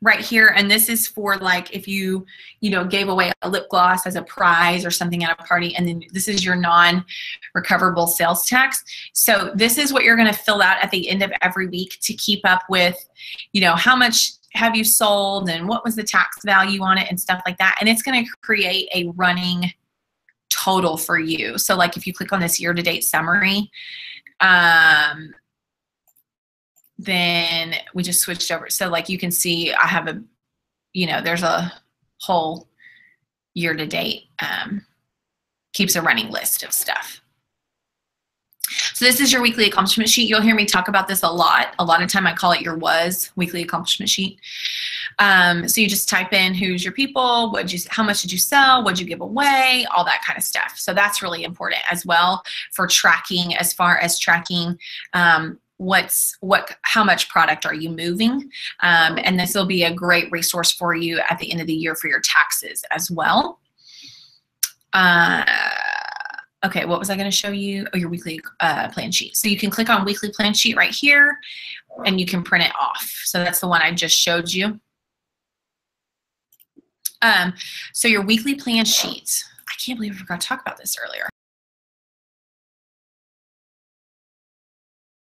right here. And this is for like if you gave away a lip gloss as a prize or something at a party. And then this is your non-recoverable sales tax. So this is what you're going to fill out at the end of every week to keep up with, how much have you sold and what was the tax value on it and stuff like that. And it's going to create a running total for you. So like if you click on this year-to-date summary, then we just switched over. So like you can see I have there's a whole year-to-date, keeps a running list of stuff. So this is your weekly accomplishment sheet. You'll hear me talk about this a lot. A lot of time I call it your WAS, weekly accomplishment sheet. So you just type in who's your people, how much did you sell, what'd you give away, all that kind of stuff. So that's really important as well for tracking, as far as tracking how much product are you moving. And this will be a great resource for you at the end of the year for your taxes as well. Okay, what was I going to show you? Oh, your weekly plan sheet. So you can click on weekly plan sheet right here and you can print it off. So that's the one I just showed you. So your weekly plan sheet. I can't believe I forgot to talk about this earlier.